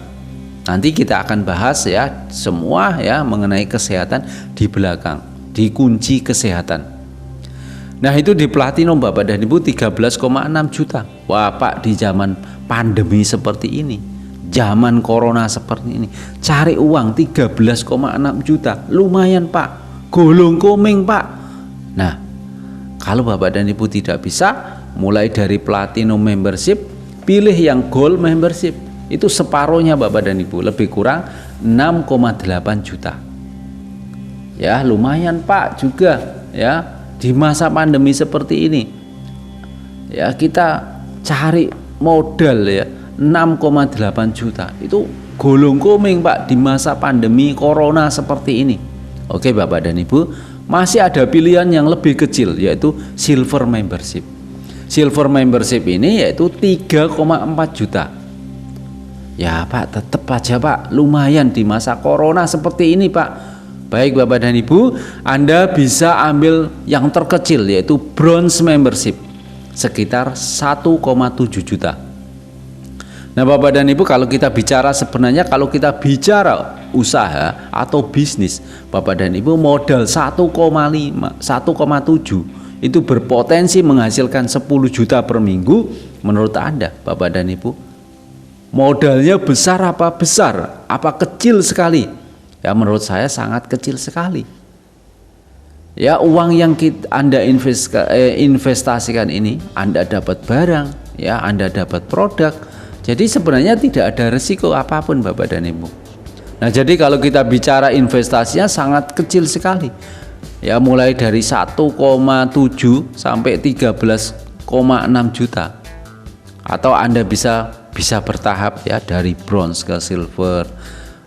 Nanti kita akan bahas ya semua ya mengenai kesehatan di belakang, di kunci kesehatan. Nah, itu di Platinum Bapak dan Ibu 13,6 juta. Wah Pak, di zaman pandemi seperti ini, zaman corona seperti ini, cari uang 13,6 juta lumayan Pak, golong komeng Pak. Nah, kalau Bapak dan Ibu tidak bisa, mulai dari Platinum Membership, pilih yang Gold Membership. Itu separuhnya Bapak dan Ibu, lebih kurang 6,8 juta. Ya lumayan Pak juga ya. Di masa pandemi seperti ini ya, kita cari modal ya 6,8 juta. Itu golong komeng Pak di masa pandemi corona seperti ini. Oke Bapak dan Ibu, masih ada pilihan yang lebih kecil, yaitu Silver Membership. Silver Membership ini yaitu 3,4 juta. Ya Pak, tetap aja Pak, lumayan di masa corona seperti ini Pak. Baik Bapak dan Ibu, Anda bisa ambil yang terkecil yaitu Bronze Membership, sekitar 1,7 juta. Nah Bapak dan Ibu, kalau kita bicara usaha atau bisnis, Bapak dan Ibu, modal 1,7 itu berpotensi menghasilkan 10 juta per minggu. Menurut Anda Bapak dan Ibu, modalnya besar apa kecil sekali? Ya menurut saya sangat kecil sekali. Ya uang yang Anda investasikan ini, Anda dapat barang, ya Anda dapat produk. Jadi sebenarnya tidak ada risiko apapun Bapak dan Ibu. Nah, jadi kalau kita bicara investasinya sangat kecil sekali. Ya mulai dari 1,7 sampai 13,6 juta. Atau Anda bisa bertahap ya, dari bronze ke silver,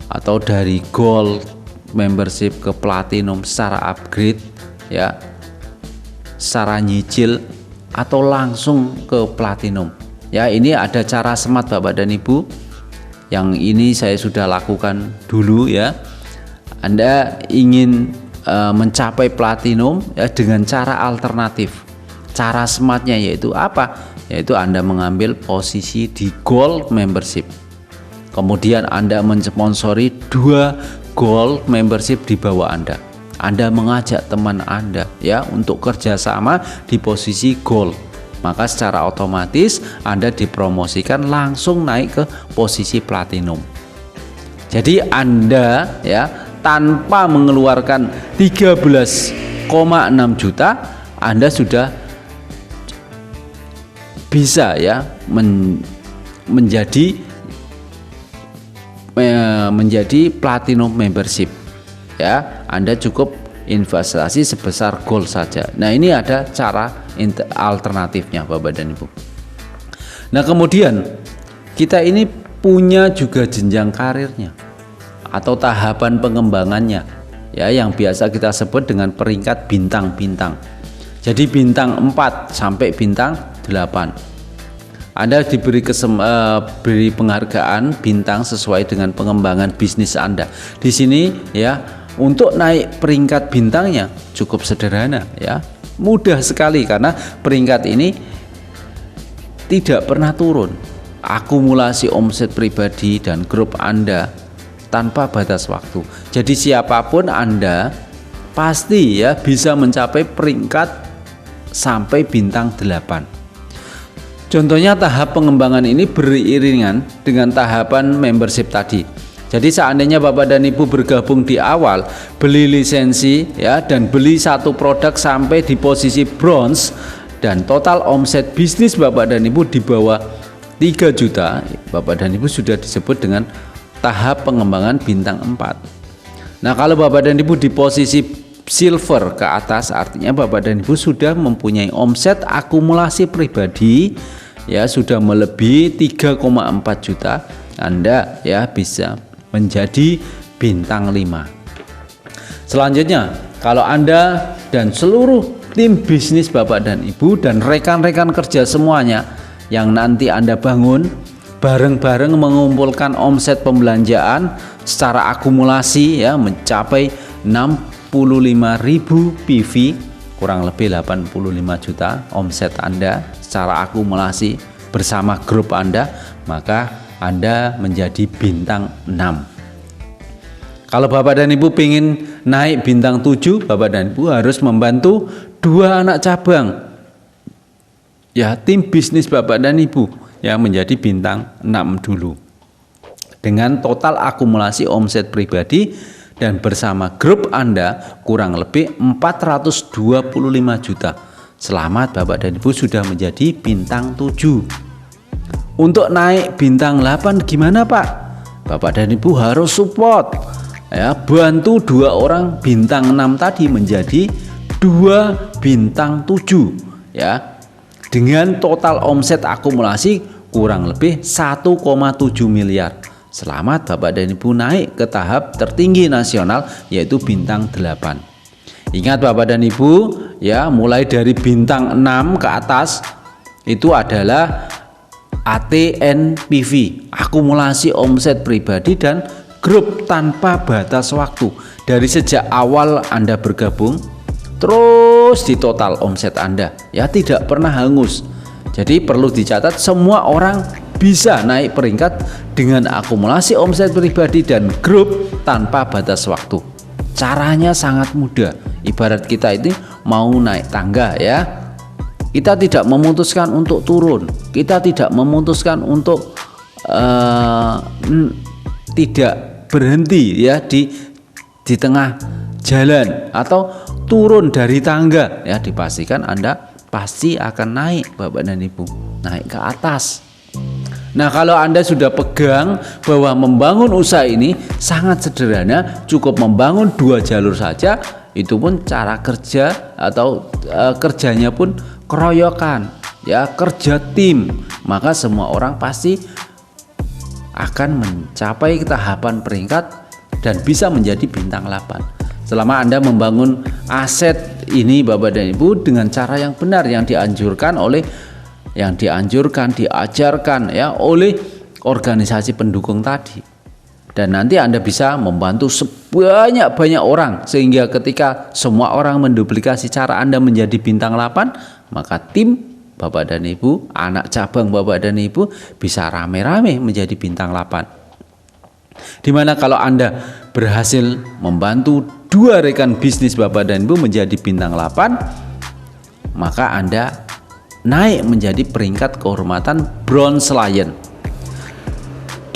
atau dari Gold Membership ke Platinum secara upgrade ya, secara nyicil, atau langsung ke Platinum ya. Ini ada cara smart Bapak dan Ibu, yang ini saya sudah lakukan dulu ya. Anda ingin mencapai Platinum ya dengan cara alternatif. Cara smartnya yaitu apa? Yaitu Anda mengambil posisi di Gold Membership. Kemudian Anda mensponsori 2 Gold Membership di bawah Anda. Anda mengajak teman Anda ya untuk kerjasama di posisi Gold. Maka secara otomatis Anda dipromosikan langsung naik ke posisi Platinum. Jadi Anda ya tanpa mengeluarkan 13,6 juta, Anda sudah bisa ya menjadi Platinum Membership ya. Anda cukup investasi sebesar Gold saja. Nah, ini ada cara alternatifnya Bapak dan Ibu. Nah, kemudian kita ini punya juga jenjang karirnya atau tahapan pengembangannya ya, yang biasa kita sebut dengan peringkat bintang-bintang. Jadi bintang 4 sampai bintang 8. Anda diberi beri penghargaan bintang sesuai dengan pengembangan bisnis Anda. Di sini ya, untuk naik peringkat bintangnya cukup sederhana ya. Mudah sekali karena peringkat ini tidak pernah turun. Akumulasi omset pribadi dan grup Anda tanpa batas waktu. Jadi siapapun Anda pasti ya bisa mencapai peringkat sampai bintang 8. Contohnya tahap pengembangan ini beriringan dengan tahapan membership tadi. Jadi seandainya Bapak dan Ibu bergabung di awal, beli lisensi ya dan beli satu produk sampai di posisi bronze dan total omset bisnis Bapak dan Ibu di bawah 3 juta, Bapak dan Ibu sudah disebut dengan tahap pengembangan bintang 4. Nah, kalau Bapak dan Ibu di posisi silver ke atas, artinya Bapak dan Ibu sudah mempunyai omset akumulasi pribadi ya, sudah melebihi 3,4 juta. Anda ya bisa menjadi bintang 5. Selanjutnya, kalau Anda dan seluruh tim bisnis Bapak dan Ibu dan rekan-rekan kerja semuanya yang nanti Anda bangun bareng-bareng mengumpulkan omset pembelanjaan secara akumulasi ya mencapai 65.000 PV, kurang lebih 85 juta omset Anda secara akumulasi bersama grup Anda, maka Anda menjadi bintang 6. Kalau Bapak dan Ibu ingin naik bintang 7, Bapak dan Ibu harus membantu 2 anak cabang ya, tim bisnis Bapak dan Ibu yang menjadi bintang 6 dulu dengan total akumulasi omset pribadi dan bersama grup Anda kurang lebih 425 juta. Selamat Bapak dan Ibu sudah menjadi bintang 7. Untuk naik bintang 8 gimana Pak? Bapak dan Ibu harus support ya, bantu 2 orang bintang 6 tadi menjadi 2 bintang 7 ya, dengan total omset akumulasi kurang lebih 1,7 miliar. Selamat Bapak dan Ibu naik ke tahap tertinggi nasional yaitu bintang 8. Ingat Bapak dan Ibu ya, mulai dari bintang 6 ke atas itu adalah ATNPV, akumulasi omset pribadi dan grup tanpa batas waktu. Dari sejak awal Anda bergabung terus di total omset Anda ya, tidak pernah hangus. Jadi perlu dicatat, semua orang bisa naik peringkat dengan akumulasi omset pribadi dan grup tanpa batas waktu. Caranya sangat mudah. Ibarat kita ini mau naik tangga ya, kita tidak memutuskan untuk turun, kita tidak memutuskan untuk tidak berhenti ya di tengah jalan atau turun dari tangga ya, dipastikan Anda pasti akan naik Bapak dan Ibu, naik ke atas. Nah, kalau Anda sudah pegang bahwa membangun usaha ini sangat sederhana, cukup membangun 2 jalur saja, itu pun cara kerja atau kerjanya pun keroyokan ya, kerja tim, maka semua orang pasti akan mencapai tahapan peringkat dan bisa menjadi bintang 8. Selama Anda membangun aset ini Bapak dan Ibu dengan cara yang benar, yang dianjurkan, diajarkan ya oleh organisasi pendukung tadi. Dan nanti Anda bisa membantu sebanyak-banyak orang sehingga ketika semua orang menduplikasi cara Anda menjadi bintang 8, maka tim Bapak dan Ibu, anak cabang Bapak dan Ibu bisa rame-rame menjadi bintang 8. Dimana kalau Anda berhasil membantu 2 rekan bisnis Bapak dan Ibu menjadi bintang 8, maka Anda naik menjadi peringkat kehormatan Bronze Lion.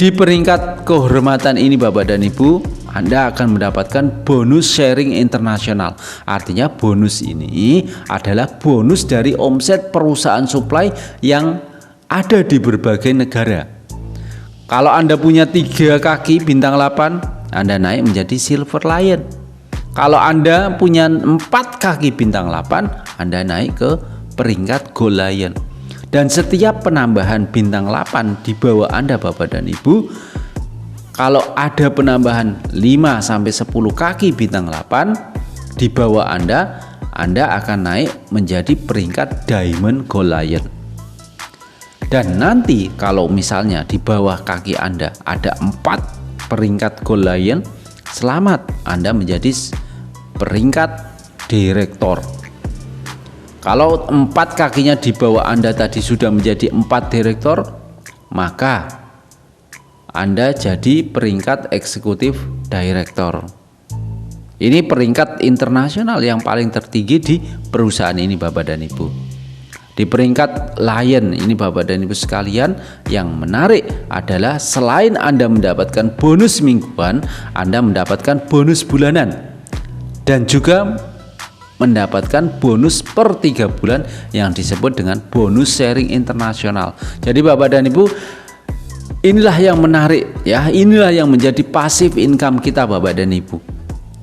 Di peringkat kehormatan ini Bapak dan Ibu, Anda akan mendapatkan bonus sharing internasional. Artinya bonus ini adalah bonus dari omset perusahaan suplai yang ada di berbagai negara. Kalau Anda punya 3 kaki bintang 8, Anda naik menjadi Silver Lion. Kalau Anda punya 4 kaki bintang 8, Anda naik ke peringkat Gold Lion. Dan setiap penambahan bintang 8 di bawah Anda Bapak dan Ibu, kalau ada penambahan 5-10 kaki bintang 8 di bawah Anda akan naik menjadi peringkat Diamond Gold Lion. Dan nanti kalau misalnya di bawah kaki Anda ada 4 peringkat Gold Lion, selamat, Anda menjadi peringkat direktor. Kalau 4 kakinya di bawah Anda tadi sudah menjadi 4 direktor, maka Anda jadi peringkat eksekutif direktor. Ini peringkat internasional yang paling tertinggi di perusahaan ini Bapak dan Ibu. Di peringkat Lion ini Bapak dan Ibu sekalian, yang menarik adalah selain Anda mendapatkan bonus mingguan, Anda mendapatkan bonus bulanan dan juga mendapatkan bonus per 3 bulan yang disebut dengan bonus sharing internasional. Jadi Bapak dan Ibu, inilah yang menarik ya, inilah yang menjadi passive income kita Bapak dan Ibu.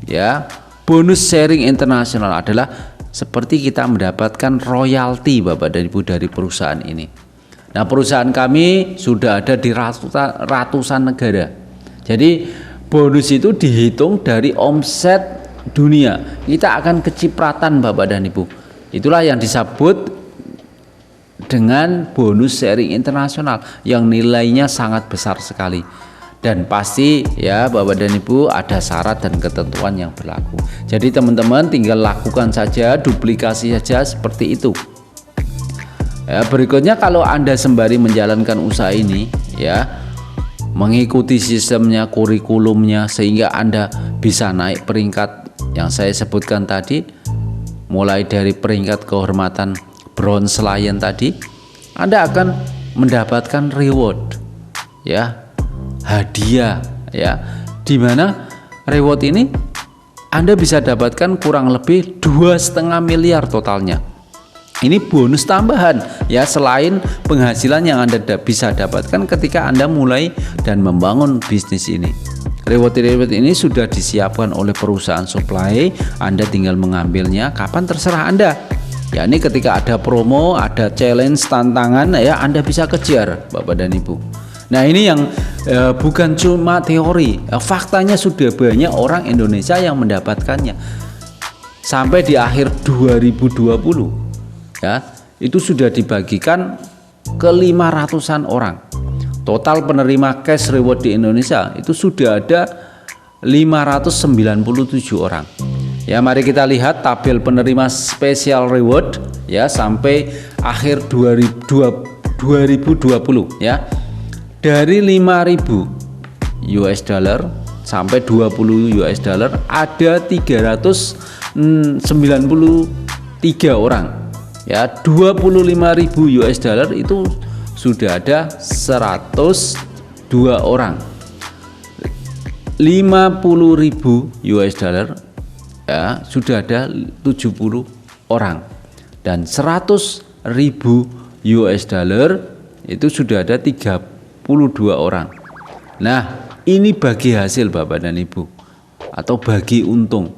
Ya, bonus sharing internasional adalah seperti kita mendapatkan royalti Bapak dan Ibu dari perusahaan ini. Nah, perusahaan kami sudah ada di ratusan negara. Jadi bonus itu dihitung dari omset dunia. Kita akan kecipratan Bapak dan Ibu. Itulah yang disebut dengan bonus sharing internasional yang nilainya sangat besar sekali. Dan pasti ya Bapak dan Ibu ada syarat dan ketentuan yang berlaku. Jadi teman-teman tinggal lakukan saja, duplikasi saja seperti itu. Ya, berikutnya kalau Anda sembari menjalankan usaha ini ya, mengikuti sistemnya, kurikulumnya, sehingga Anda bisa naik peringkat yang saya sebutkan tadi, mulai dari peringkat kehormatan Bronze Lion tadi, Anda akan mendapatkan reward ya, hadiah ya, dimana reward ini Anda bisa dapatkan kurang lebih 2,5 miliar totalnya. Ini bonus tambahan ya, selain penghasilan yang Anda bisa dapatkan ketika Anda mulai dan membangun bisnis ini. Reward ini sudah disiapkan oleh perusahaan supply, Anda tinggal mengambilnya kapan terserah Anda. Ya, ini ketika ada promo, ada challenge, tantangan ya, Anda bisa kejar Bapak dan Ibu. Nah, ini yang bukan cuma teori, faktanya sudah banyak orang Indonesia yang mendapatkannya. Sampai di akhir 2020 ya, itu sudah dibagikan ke 500-an orang. Total penerima cash reward di Indonesia itu sudah ada 597 orang. Ya, mari kita lihat tabel penerima special reward ya sampai akhir 2020 ya. Dari 5.000 US dollar sampai 20 US dollar ada 393 orang. Ya, 25.000 US dollar itu sudah ada 102 orang. 50.000 US dollar ya sudah ada 70 orang, dan 100.000 US dollar itu sudah ada 32 orang. Nah, ini bagi hasil Bapak dan Ibu atau bagi untung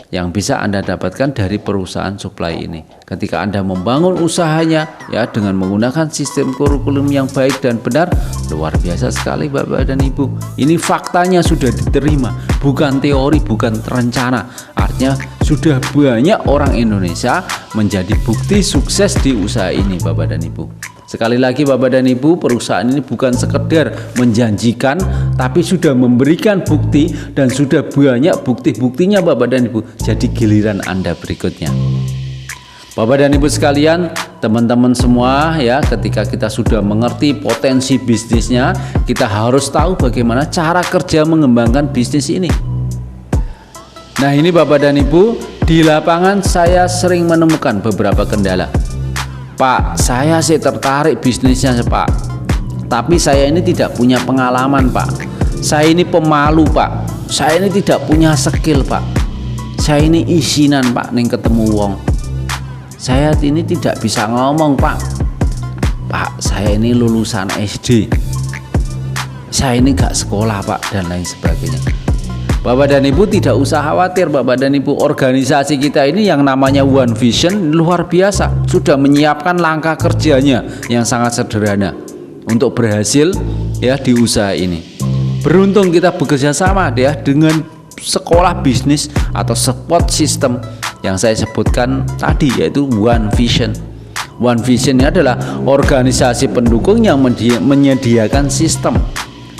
yang bisa Anda dapatkan dari perusahaan supply ini. Ketika Anda membangun usahanya ya dengan menggunakan sistem kurikulum yang baik dan benar, luar biasa sekali Bapak dan Ibu. Ini faktanya sudah diterima, bukan teori, bukan rencana. Artinya sudah banyak orang Indonesia menjadi bukti sukses di usaha ini Bapak dan Ibu. Sekali lagi Bapak dan Ibu, perusahaan ini bukan sekedar menjanjikan, tapi sudah memberikan bukti dan sudah banyak bukti-buktinya Bapak dan Ibu. Jadi giliran Anda berikutnya. Bapak dan Ibu sekalian, teman-teman semua ya, ketika kita sudah mengerti potensi bisnisnya, kita harus tahu bagaimana cara kerja mengembangkan bisnis ini. Nah, ini Bapak dan Ibu, di lapangan saya sering menemukan beberapa kendala. Pak, saya sih tertarik bisnisnya Pak, tapi saya ini tidak punya pengalaman Pak. Saya ini pemalu Pak. Saya ini tidak punya skill Pak. Saya ini isinan Pak ning ketemu wong. Saya ini tidak bisa ngomong Pak. Pak, saya ini lulusan SD. Saya ini gak sekolah Pak, dan lain sebagainya. Bapak dan Ibu tidak usah khawatir Bapak dan Ibu, organisasi kita ini yang namanya One Vision luar biasa, sudah menyiapkan langkah kerjanya yang sangat sederhana untuk berhasil ya di usaha ini. Beruntung kita bekerja sama ya dengan sekolah bisnis atau support system yang saya sebutkan tadi, yaitu One Vision. One Vision ini adalah organisasi pendukung yang menyediakan sistem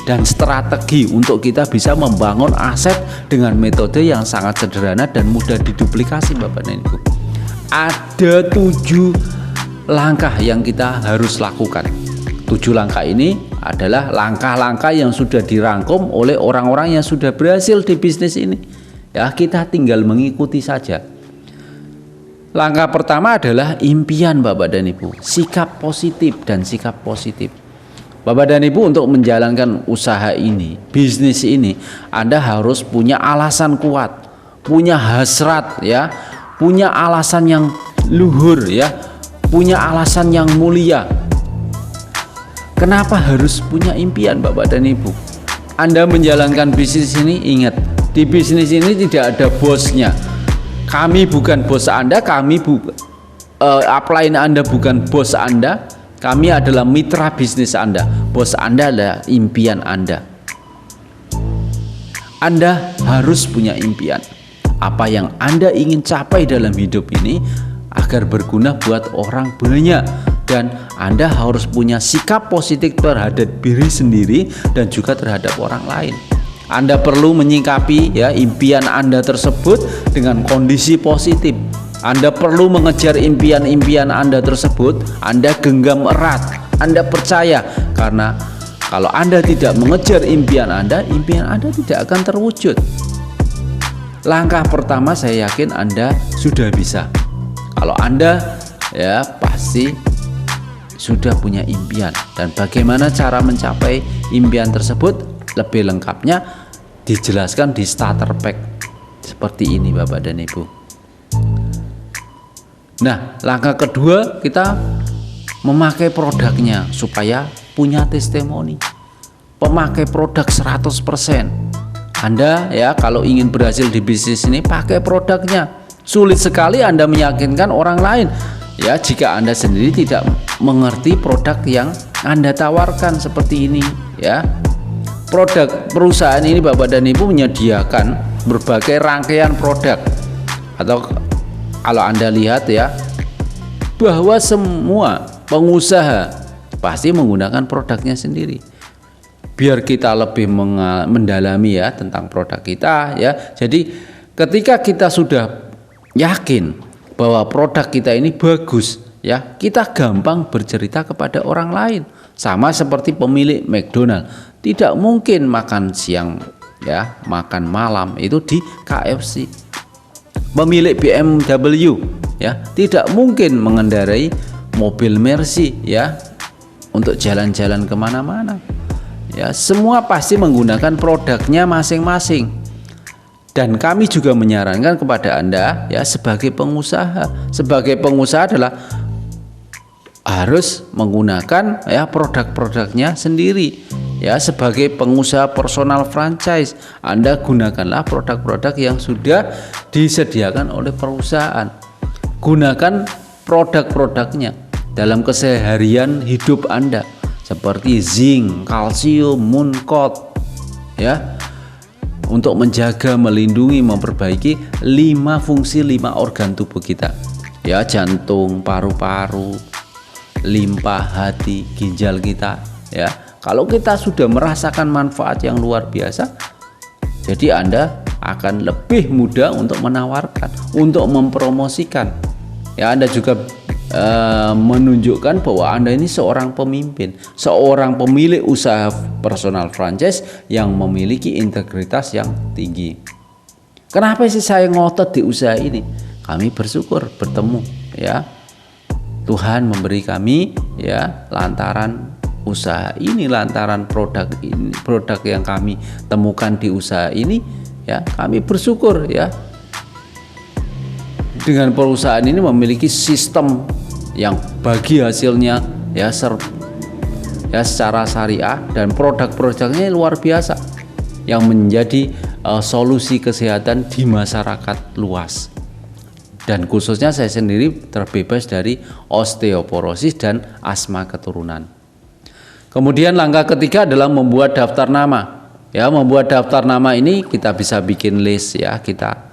dan strategi untuk kita bisa membangun aset dengan metode yang sangat sederhana dan mudah diduplikasi, Bapak dan Ibu. Ada 7 langkah yang kita harus lakukan. 7 langkah ini adalah langkah-langkah yang sudah dirangkum oleh orang-orang yang sudah berhasil di bisnis ini. Ya, kita tinggal mengikuti saja. Langkah pertama adalah impian, Bapak dan Ibu. Sikap positif dan sikap positif. Bapak dan Ibu, untuk menjalankan usaha ini, bisnis ini, Anda harus punya alasan kuat, punya hasrat ya, punya alasan yang luhur ya, punya alasan yang mulia. Kenapa harus punya impian, Bapak dan Ibu? Anda menjalankan bisnis ini, ingat, di bisnis ini tidak ada bosnya. Kami bukan bos Anda, upline Anda bukan bos Anda, kami adalah mitra bisnis Anda. Bos Anda adalah impian Anda. Anda harus punya impian. Apa yang Anda ingin capai dalam hidup ini agar berguna buat orang banyak. Dan Anda harus punya sikap positif terhadap diri sendiri dan juga terhadap orang lain. Anda perlu menyikapi ya impian Anda tersebut dengan kondisi positif. Anda perlu mengejar impian-impian Anda tersebut. Anda genggam erat, Anda percaya, karena kalau Anda tidak mengejar impian Anda tidak akan terwujud. Langkah pertama saya yakin Anda sudah bisa. Kalau Anda ya pasti sudah punya impian, dan bagaimana cara mencapai impian tersebut lebih lengkapnya dijelaskan di starter pack seperti ini, Bapak dan Ibu. Nah, langkah kedua kita memakai produknya supaya punya testimoni. Pemakai produk 100%. Anda ya kalau ingin berhasil di bisnis ini pakai produknya. Sulit sekali Anda meyakinkan orang lain ya jika Anda sendiri tidak mengerti produk yang Anda tawarkan seperti ini ya. Produk perusahaan ini, Bapak dan Ibu, menyediakan berbagai rangkaian produk, atau kalau Anda lihat ya bahwa semua pengusaha pasti menggunakan produknya sendiri. Biar kita lebih mendalami ya tentang produk kita ya. Jadi ketika kita sudah yakin bahwa produk kita ini bagus ya, kita gampang bercerita kepada orang lain. Sama seperti pemilik McDonald, tidak mungkin makan siang ya, makan malam itu di KFC. Pemilik BMW ya, tidak mungkin mengendarai mobil Mercy ya untuk jalan-jalan kemana-mana. Ya, semua pasti menggunakan produknya masing-masing. Dan kami juga menyarankan kepada Anda ya sebagai pengusaha adalah harus menggunakan ya produk-produknya sendiri. Ya, sebagai pengusaha personal franchise, Anda gunakanlah produk-produk yang sudah disediakan oleh perusahaan. Gunakan produk-produknya dalam keseharian hidup Anda, seperti zinc, kalsium, Mooncoat ya, untuk menjaga, melindungi, memperbaiki 5 fungsi 5 organ tubuh kita ya, jantung, paru-paru, limpa, hati, ginjal kita ya. Kalau kita sudah merasakan manfaat yang luar biasa, jadi Anda akan lebih mudah untuk menawarkan, untuk mempromosikan ya. Anda juga menunjukkan bahwa Anda ini seorang pemimpin, seorang pemilik usaha personal franchise yang memiliki integritas yang tinggi. Kenapa sih saya ngotot di usaha ini? Kami bersyukur bertemu ya. Tuhan memberi kami ya lantaran usaha ini, lantaran produk ini, produk yang kami temukan di usaha ini ya, kami bersyukur ya. Dengan perusahaan ini memiliki sistem yang bagi hasilnya ya secara syariah, dan produk-produknya luar biasa yang menjadi solusi kesehatan di masyarakat luas. Dan khususnya saya sendiri terbebas dari osteoporosis dan asma keturunan. Kemudian langkah ketiga adalah membuat daftar nama. Ya, membuat daftar nama ini kita bisa bikin list ya, kita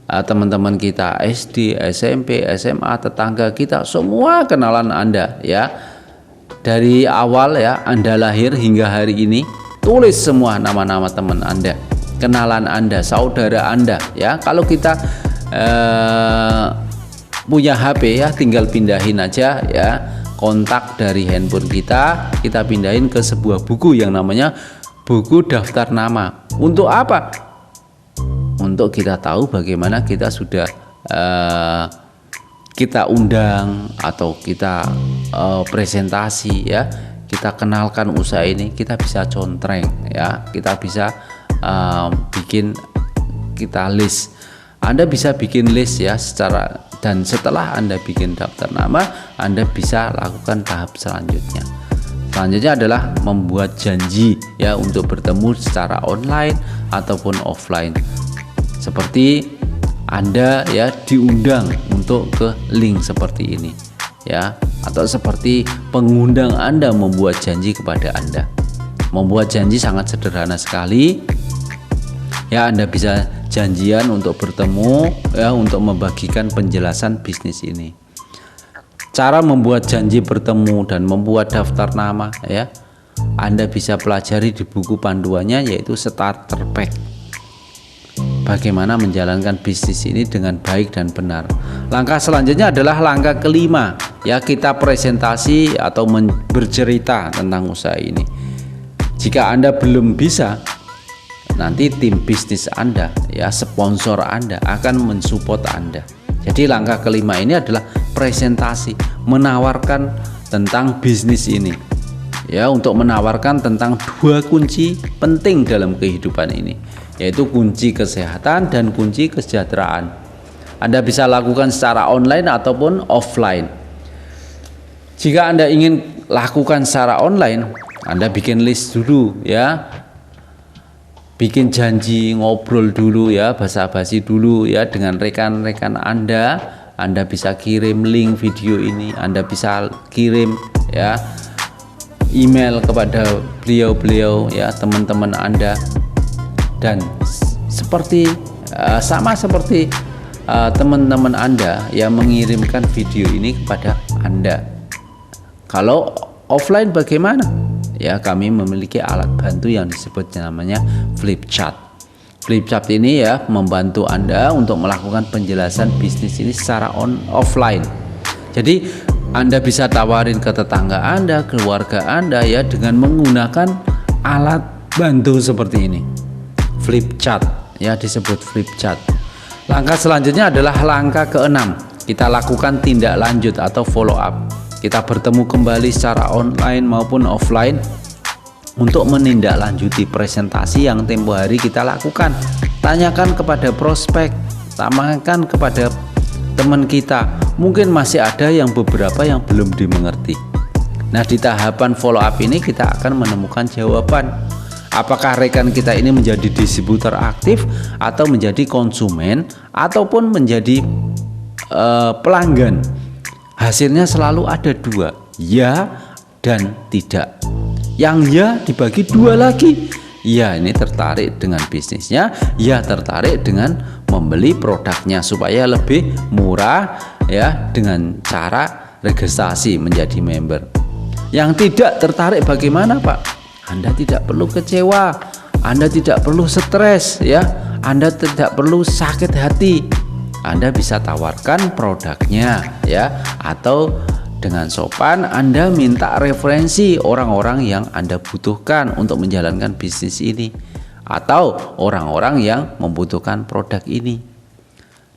teman-teman kita SD, SMP, SMA, tetangga kita, semua kenalan Anda ya. Dari awal ya Anda lahir hingga hari ini, tulis semua nama-nama teman Anda, kenalan Anda, saudara Anda ya. Kalau kita punya HP ya, tinggal pindahin aja ya kontak dari handphone kita pindahin ke sebuah buku yang namanya buku daftar nama. Untuk apa? Untuk kita tahu bagaimana kita sudah kita undang atau kita presentasi ya, kita kenalkan usaha ini, kita bisa contreng ya, kita bisa bikin kita list. Anda bisa bikin list ya dan setelah Anda bikin daftar nama, Anda bisa lakukan tahap selanjutnya. Selanjutnya adalah membuat janji ya untuk bertemu secara online ataupun offline. Seperti Anda ya diundang untuk ke link seperti ini ya, atau seperti pengundang Anda membuat janji kepada Anda. Membuat janji sangat sederhana sekali ya. Anda bisa janjian untuk bertemu ya, untuk membagikan penjelasan bisnis ini. Cara membuat janji bertemu dan membuat daftar nama ya, Anda bisa pelajari di buku panduannya, yaitu Starter Pack. Bagaimana menjalankan bisnis ini dengan baik dan benar. Langkah selanjutnya adalah langkah kelima ya, kita presentasi atau bercerita tentang usaha ini. Jika Anda belum bisa, nanti tim bisnis Anda ya, sponsor Anda akan mensupport Anda. Jadi langkah kelima ini adalah presentasi, menawarkan tentang bisnis ini ya, untuk menawarkan tentang dua kunci penting dalam kehidupan ini, yaitu kunci kesehatan dan kunci kesejahteraan. Anda bisa lakukan secara online ataupun offline. Jika Anda ingin lakukan secara online, Anda bikin list dulu ya, bikin janji, ngobrol dulu ya, basa-basi dulu ya dengan rekan-rekan Anda. Anda bisa kirim link video ini, Anda bisa kirim ya email kepada beliau-beliau ya, teman-teman Anda. Dan seperti sama seperti teman-teman Anda yang mengirimkan video ini kepada Anda. Kalau offline bagaimana? Ya, kami memiliki alat bantu yang disebut namanya Flipchart. Flipchart ini ya membantu Anda untuk melakukan penjelasan bisnis ini secara offline. Jadi Anda bisa tawarin ke tetangga Anda, keluarga Anda ya, dengan menggunakan alat bantu seperti ini. Flipchart ya, disebut Flipchart. Langkah selanjutnya adalah langkah keenam. Kita lakukan tindak lanjut atau follow up. Kita bertemu kembali secara online maupun offline untuk menindaklanjuti presentasi yang tempo hari kita lakukan. Tanyakan kepada prospek, tanyakan kepada teman kita. Mungkin masih ada yang beberapa yang belum dimengerti. Nah, di tahapan follow up ini kita akan menemukan jawaban. Apakah rekan kita ini menjadi distributor aktif atau menjadi konsumen ataupun menjadi pelanggan. Hasilnya selalu ada dua, ya dan tidak. Yang ya dibagi dua lagi. Ya, ini tertarik dengan bisnisnya, ya tertarik dengan membeli produknya supaya lebih murah ya, dengan cara registrasi menjadi member. Yang tidak tertarik bagaimana, Pak? Anda tidak perlu kecewa, Anda tidak perlu stres ya, Anda tidak perlu sakit hati. Anda bisa tawarkan produknya ya, atau dengan sopan Anda minta referensi orang-orang yang Anda butuhkan untuk menjalankan bisnis ini, atau orang-orang yang membutuhkan produk ini.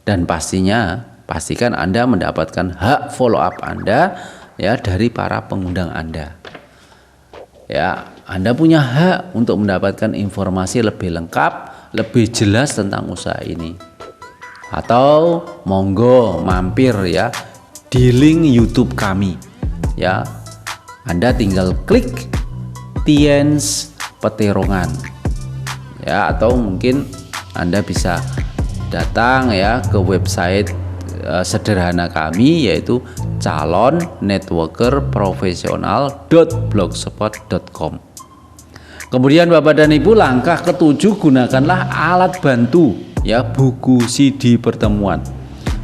Dan pastikan Anda mendapatkan hak follow up Anda ya dari para pengundang Anda. Ya, Anda punya hak untuk mendapatkan informasi lebih lengkap, lebih jelas tentang usaha ini. Atau monggo mampir ya di link YouTube kami ya. Anda tinggal klik Tiens Peterongan ya, atau mungkin Anda bisa datang ya ke website sederhana kami, yaitu calonnetworkerprofesional.blogspot.com. Kemudian Bapak dan Ibu, langkah ketujuh, gunakanlah alat bantu ya, buku CD pertemuan.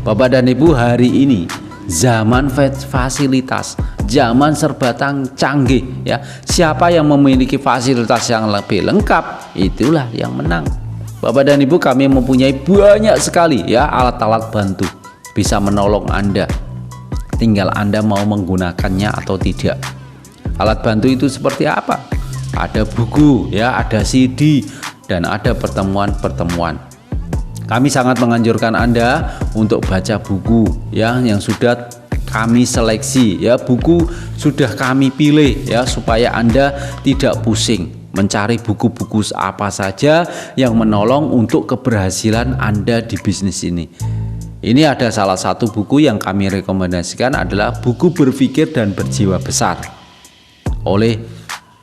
Bapak dan Ibu, hari ini zaman fasilitas, zaman serba canggih ya. Siapa yang memiliki fasilitas yang lebih lengkap, itulah yang menang. Bapak dan Ibu, kami mempunyai banyak sekali ya alat-alat bantu bisa menolong Anda. Tinggal Anda mau menggunakannya atau tidak. Alat bantu itu seperti apa? Ada buku ya, ada CD, dan ada pertemuan-pertemuan. Kami sangat menganjurkan Anda untuk baca buku ya yang sudah kami seleksi ya, buku sudah kami pilih ya, supaya Anda tidak pusing mencari buku-buku apa saja yang menolong untuk keberhasilan Anda di bisnis ini. Ini ada salah satu buku yang kami rekomendasikan adalah buku Berpikir dan Berjiwa Besar oleh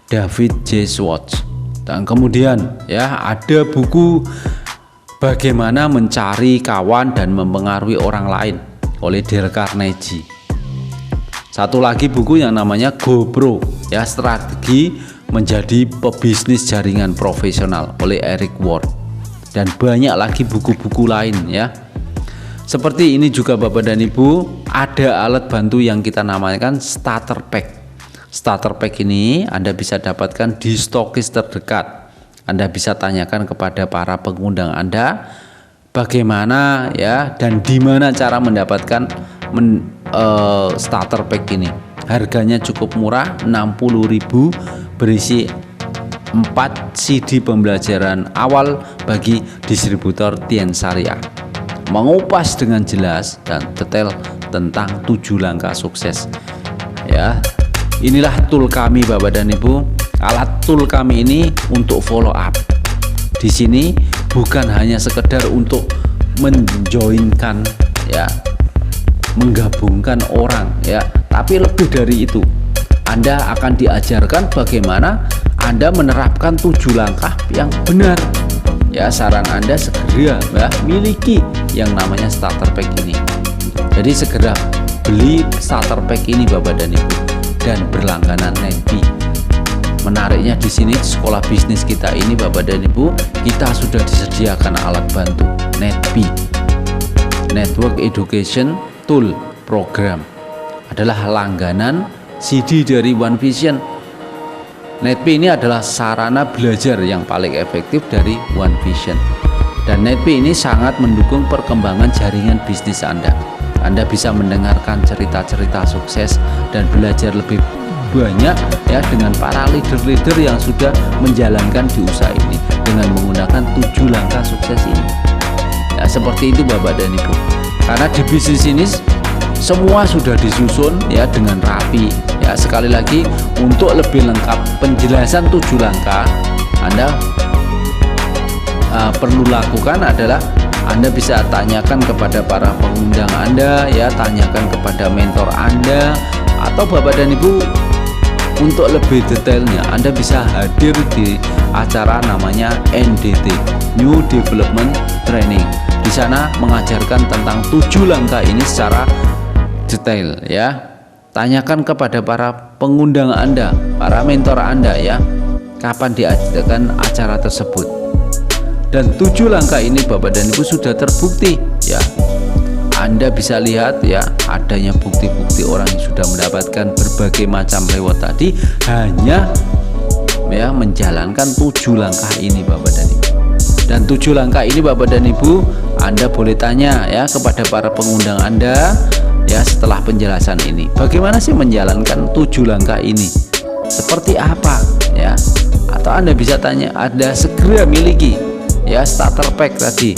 David J. Schwartz. Dan kemudian ya ada buku Bagaimana Mencari Kawan dan Mempengaruhi Orang Lain oleh Dale Carnegie. Satu lagi buku yang namanya GoPro ya, Strategi Menjadi Pebisnis Jaringan Profesional oleh Eric Ward. Dan banyak lagi buku-buku lain ya. Seperti ini juga Bapak dan Ibu, ada alat bantu yang kita namakan starter pack. Starter pack ini Anda bisa dapatkan di stokis terdekat. Anda bisa tanyakan kepada para pengundang Anda bagaimana ya dan di mana cara mendapatkan starter pack ini. Harganya cukup murah, 60.000, berisi 4 CD pembelajaran awal bagi distributor Tien Syariah. Mengupas dengan jelas dan detail tentang 7 langkah sukses ya. Inilah tool kami Bapak dan Ibu. Alat tool kami ini untuk follow up. Di sini bukan hanya sekedar untuk menjoinkan ya, menggabungkan orang ya, tapi lebih dari itu. Anda akan diajarkan bagaimana Anda menerapkan 7 langkah yang benar. Ya, saran Anda segera ya, miliki yang namanya starter pack ini. Jadi segera beli starter pack ini Bapak dan Ibu dan berlangganan NetBee. Menariknya di sini sekolah bisnis kita ini Bapak dan Ibu, kita sudah disediakan alat bantu NetBee, Network Education Tool Program, adalah langganan CD dari One Vision. NetBee ini adalah sarana belajar yang paling efektif dari One Vision. Dan NetBee ini sangat mendukung perkembangan jaringan bisnis Anda. Anda bisa mendengarkan cerita-cerita sukses dan belajar lebih banyak ya dengan para leader-leader yang sudah menjalankan di usaha ini dengan menggunakan 7 langkah sukses ini. Ya, seperti itu Bapak dan Ibu. Karena di bisnis ini semua sudah disusun ya dengan rapi. Ya, sekali lagi untuk lebih lengkap penjelasan 7 langkah, Anda perlu lakukan adalah Anda bisa tanyakan kepada para pengundang Anda ya, tanyakan kepada mentor Anda, atau Bapak dan Ibu untuk lebih detailnya Anda bisa hadir di acara namanya NDT, New Development Training. Di sana mengajarkan tentang 7 langkah ini secara detail ya. Tanyakan kepada para pengundang Anda, para mentor Anda ya, kapan diadakan acara tersebut. Dan 7 langkah ini Bapak dan Ibu sudah terbukti ya. Anda bisa lihat ya, adanya bukti-bukti orang yang sudah mendapatkan berbagai macam reward tadi hanya ya menjalankan 7 langkah ini Bapak dan Ibu. Dan 7 langkah ini Bapak dan Ibu, Anda boleh tanya ya kepada para pengundang Anda ya setelah penjelasan ini, bagaimana sih menjalankan 7 langkah ini, seperti apa ya. Atau Anda bisa tanya, Anda segera miliki ya starter pack tadi,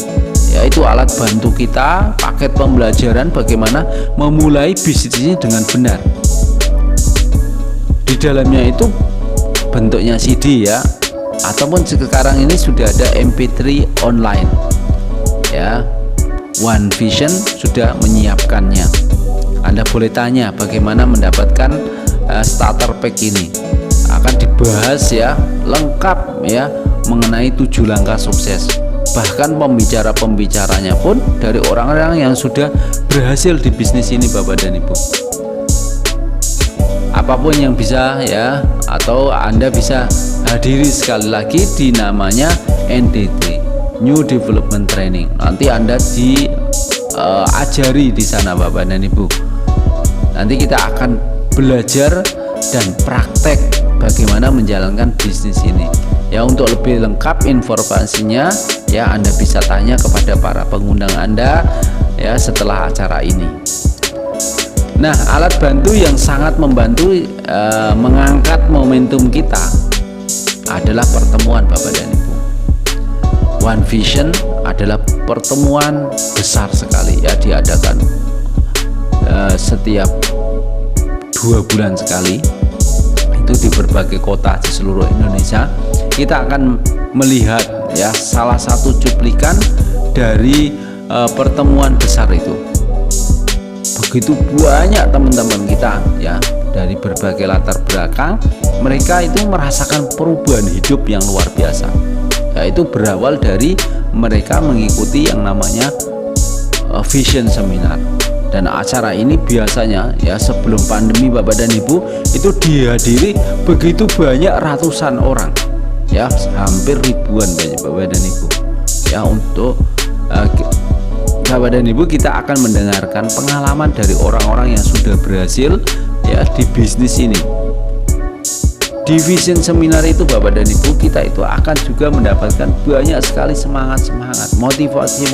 yaitu alat bantu kita, paket pembelajaran bagaimana memulai bisnis ini dengan benar. Di dalamnya itu bentuknya CD ya, ataupun sekarang ini sudah ada MP3 online ya. One Vision sudah menyiapkannya. Anda boleh tanya bagaimana mendapatkan starter pack ini. Akan dibahas ya lengkap ya mengenai 7 langkah sukses. Bahkan pembicaranya pun dari orang-orang yang sudah berhasil di bisnis ini Bapak dan Ibu. Apapun yang bisa ya, atau Anda bisa hadiri sekali lagi di namanya NDT, New Development Training. Nanti Anda diajari di sana Bapak dan Ibu. Nanti kita akan belajar dan praktek bagaimana menjalankan bisnis ini. Ya, untuk lebih lengkap informasinya ya Anda bisa tanya kepada para pengundang Anda ya setelah acara ini. Nah, alat bantu yang sangat membantu mengangkat momentum kita adalah pertemuan Bapak dan Ibu. One Vision adalah pertemuan besar sekali ya, diadakan setiap 2 bulan sekali, itu di berbagai kota di seluruh Indonesia. Kita akan melihat ya salah satu cuplikan dari pertemuan besar itu. Begitu banyak teman-teman kita ya dari berbagai latar belakang, mereka itu merasakan perubahan hidup yang luar biasa. Yaitu berawal dari mereka mengikuti yang namanya Vision Seminar. Dan acara ini biasanya ya sebelum pandemi Bapak dan Ibu itu dihadiri begitu banyak ratusan orang ya, hampir ribuan Bapak dan Ibu ya. Untuk Bapak dan Ibu kita akan mendengarkan pengalaman dari orang-orang yang sudah berhasil ya di bisnis ini. Di Vision Seminar itu Bapak dan Ibu kita itu akan juga mendapatkan banyak sekali semangat, motivasi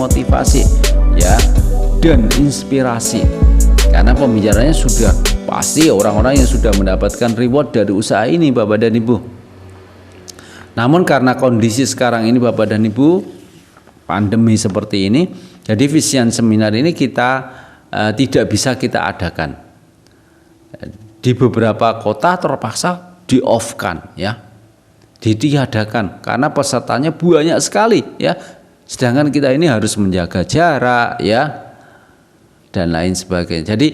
ya, dan inspirasi. Karena pembicaranya sudah pasti orang-orang yang sudah mendapatkan reward dari usaha ini Bapak dan Ibu. Namun karena kondisi sekarang ini Bapak dan Ibu, pandemi seperti ini, jadi Vision Seminar ini kita tidak bisa kita adakan. Di beberapa kota terpaksa di-off-kan ya, ditiadakan karena pesertanya banyak sekali ya, sedangkan kita ini harus menjaga jarak ya dan lain sebagainya. Jadi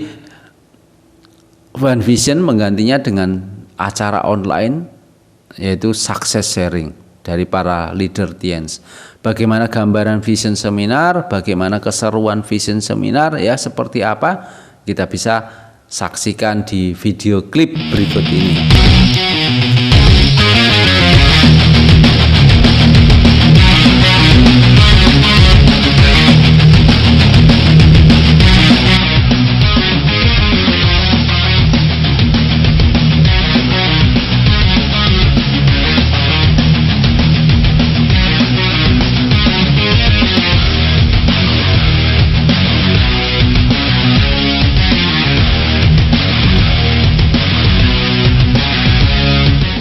One Vision menggantinya dengan acara online yaitu success sharing dari para leader Tiens. Bagaimana gambaran Vision Seminar, bagaimana keseruan Vision Seminar ya seperti apa, kita bisa saksikan di video klip berikut ini.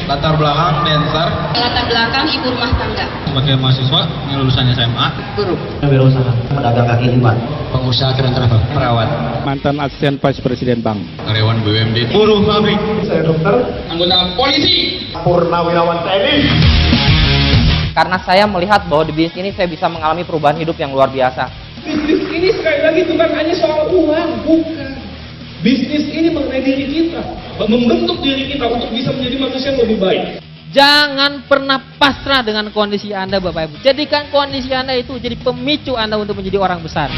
Latar belakang dancer, Latar belakang ibu rumah tangga. sebagai mahasiswa yang lulusan SMA, Guru. Wirausaha, pedagang kaki lima, pengusaha keren travel, perawat, mantan asisten vice presiden bank, karyawan BUMD, buruh pabrik, saya dokter, anggota polisi, purnawirawan TNI. Karena saya melihat bahwa di bisnis ini saya bisa mengalami perubahan hidup yang luar biasa. Bisnis ini sekali lagi bukan hanya soal uang, bukan. Bisnis ini mengenai diri kita, membentuk diri kita untuk bisa menjadi manusia yang lebih baik. Jangan pernah pasrah dengan kondisi Anda Bapak Ibu. Jadikan kondisi Anda itu jadi pemicu Anda untuk menjadi orang besar.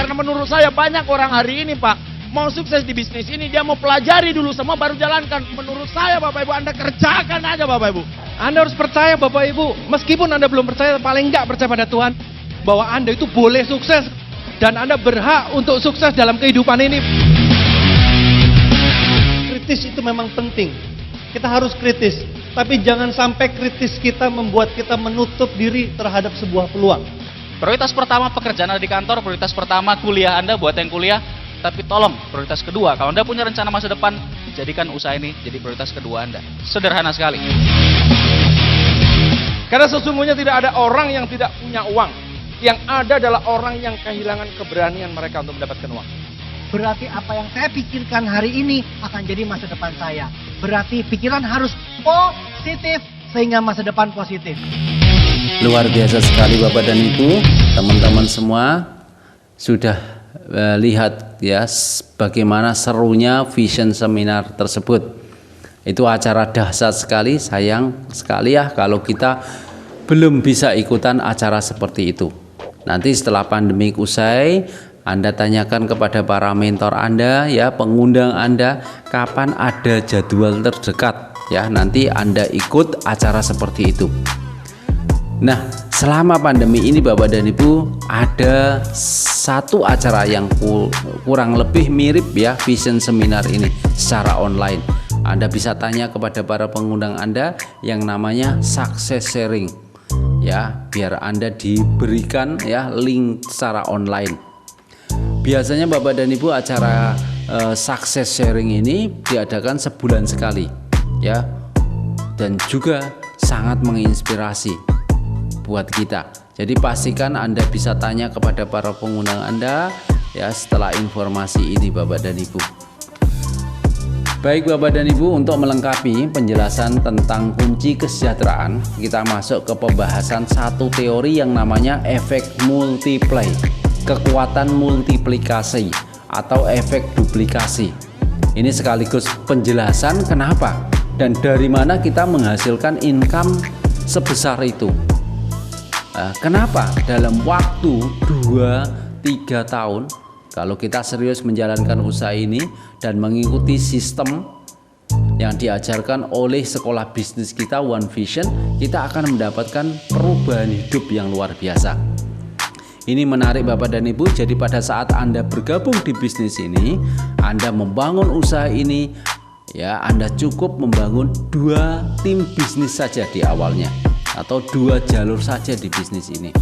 karena menurut saya banyak orang hari ini Pak mau sukses di bisnis ini, dia mau pelajari dulu semua baru jalankan. Menurut saya Bapak Ibu, Anda kerjakan aja Bapak Ibu. Anda harus percaya Bapak Ibu, meskipun Anda belum percaya, paling enggak percaya pada Tuhan, bahwa Anda itu boleh sukses, dan Anda berhak untuk sukses dalam kehidupan ini. Kritis itu memang penting, kita harus kritis, tapi jangan sampai kritis kita membuat kita menutup diri terhadap sebuah peluang. Prioritas pertama pekerjaan Anda di kantor, prioritas pertama kuliah Anda buat yang kuliah, tapi tolong prioritas kedua, kalau Anda punya rencana masa depan, jadikan usaha ini jadi prioritas kedua Anda. Sederhana sekali. Karena sesungguhnya tidak ada orang yang tidak punya uang, yang ada adalah orang yang kehilangan keberanian mereka untuk mendapatkan uang. Berarti apa yang saya pikirkan hari ini akan jadi masa depan saya. Berarti pikiran harus positif sehingga masa depan positif. Luar biasa sekali Bapak dan Ibu, teman-teman semua sudah lihat ya bagaimana serunya Vision Seminar tersebut. Itu acara dahsyat sekali, sayang sekali ya kalau kita belum bisa ikutan acara seperti itu. Nanti setelah pandemi usai, Anda tanyakan kepada para mentor Anda ya, pengundang Anda, kapan ada jadwal terdekat ya, nanti Anda ikut acara seperti itu. Nah, selama pandemi ini Bapak dan Ibu ada satu acara yang kurang lebih mirip ya Vision Seminar ini secara online. Anda bisa tanya kepada para pengundang Anda yang namanya success sharing ya, biar Anda diberikan ya link secara online. Biasanya Bapak dan Ibu acara success sharing ini diadakan sebulan sekali ya, dan juga sangat menginspirasi buat kita. Jadi pastikan Anda bisa tanya kepada para pengundang Anda ya setelah informasi ini Bapak dan Ibu. Baik Bapak dan Ibu, untuk melengkapi penjelasan tentang kunci kesejahteraan, kita masuk ke pembahasan satu teori yang namanya efek multiply, kekuatan multiplikasi atau efek duplikasi. Ini sekaligus penjelasan kenapa dan dari mana kita menghasilkan income sebesar itu. Kenapa dalam waktu 2-3 tahun kalau kita serius menjalankan usaha ini dan mengikuti sistem yang diajarkan oleh sekolah bisnis kita One Vision, kita akan mendapatkan perubahan hidup yang luar biasa. Ini menarik Bapak dan Ibu. Jadi pada saat Anda bergabung di bisnis ini, Anda membangun usaha ini ya, Anda cukup membangun 2 tim bisnis saja di awalnya, atau 2 jalur saja di bisnis ini.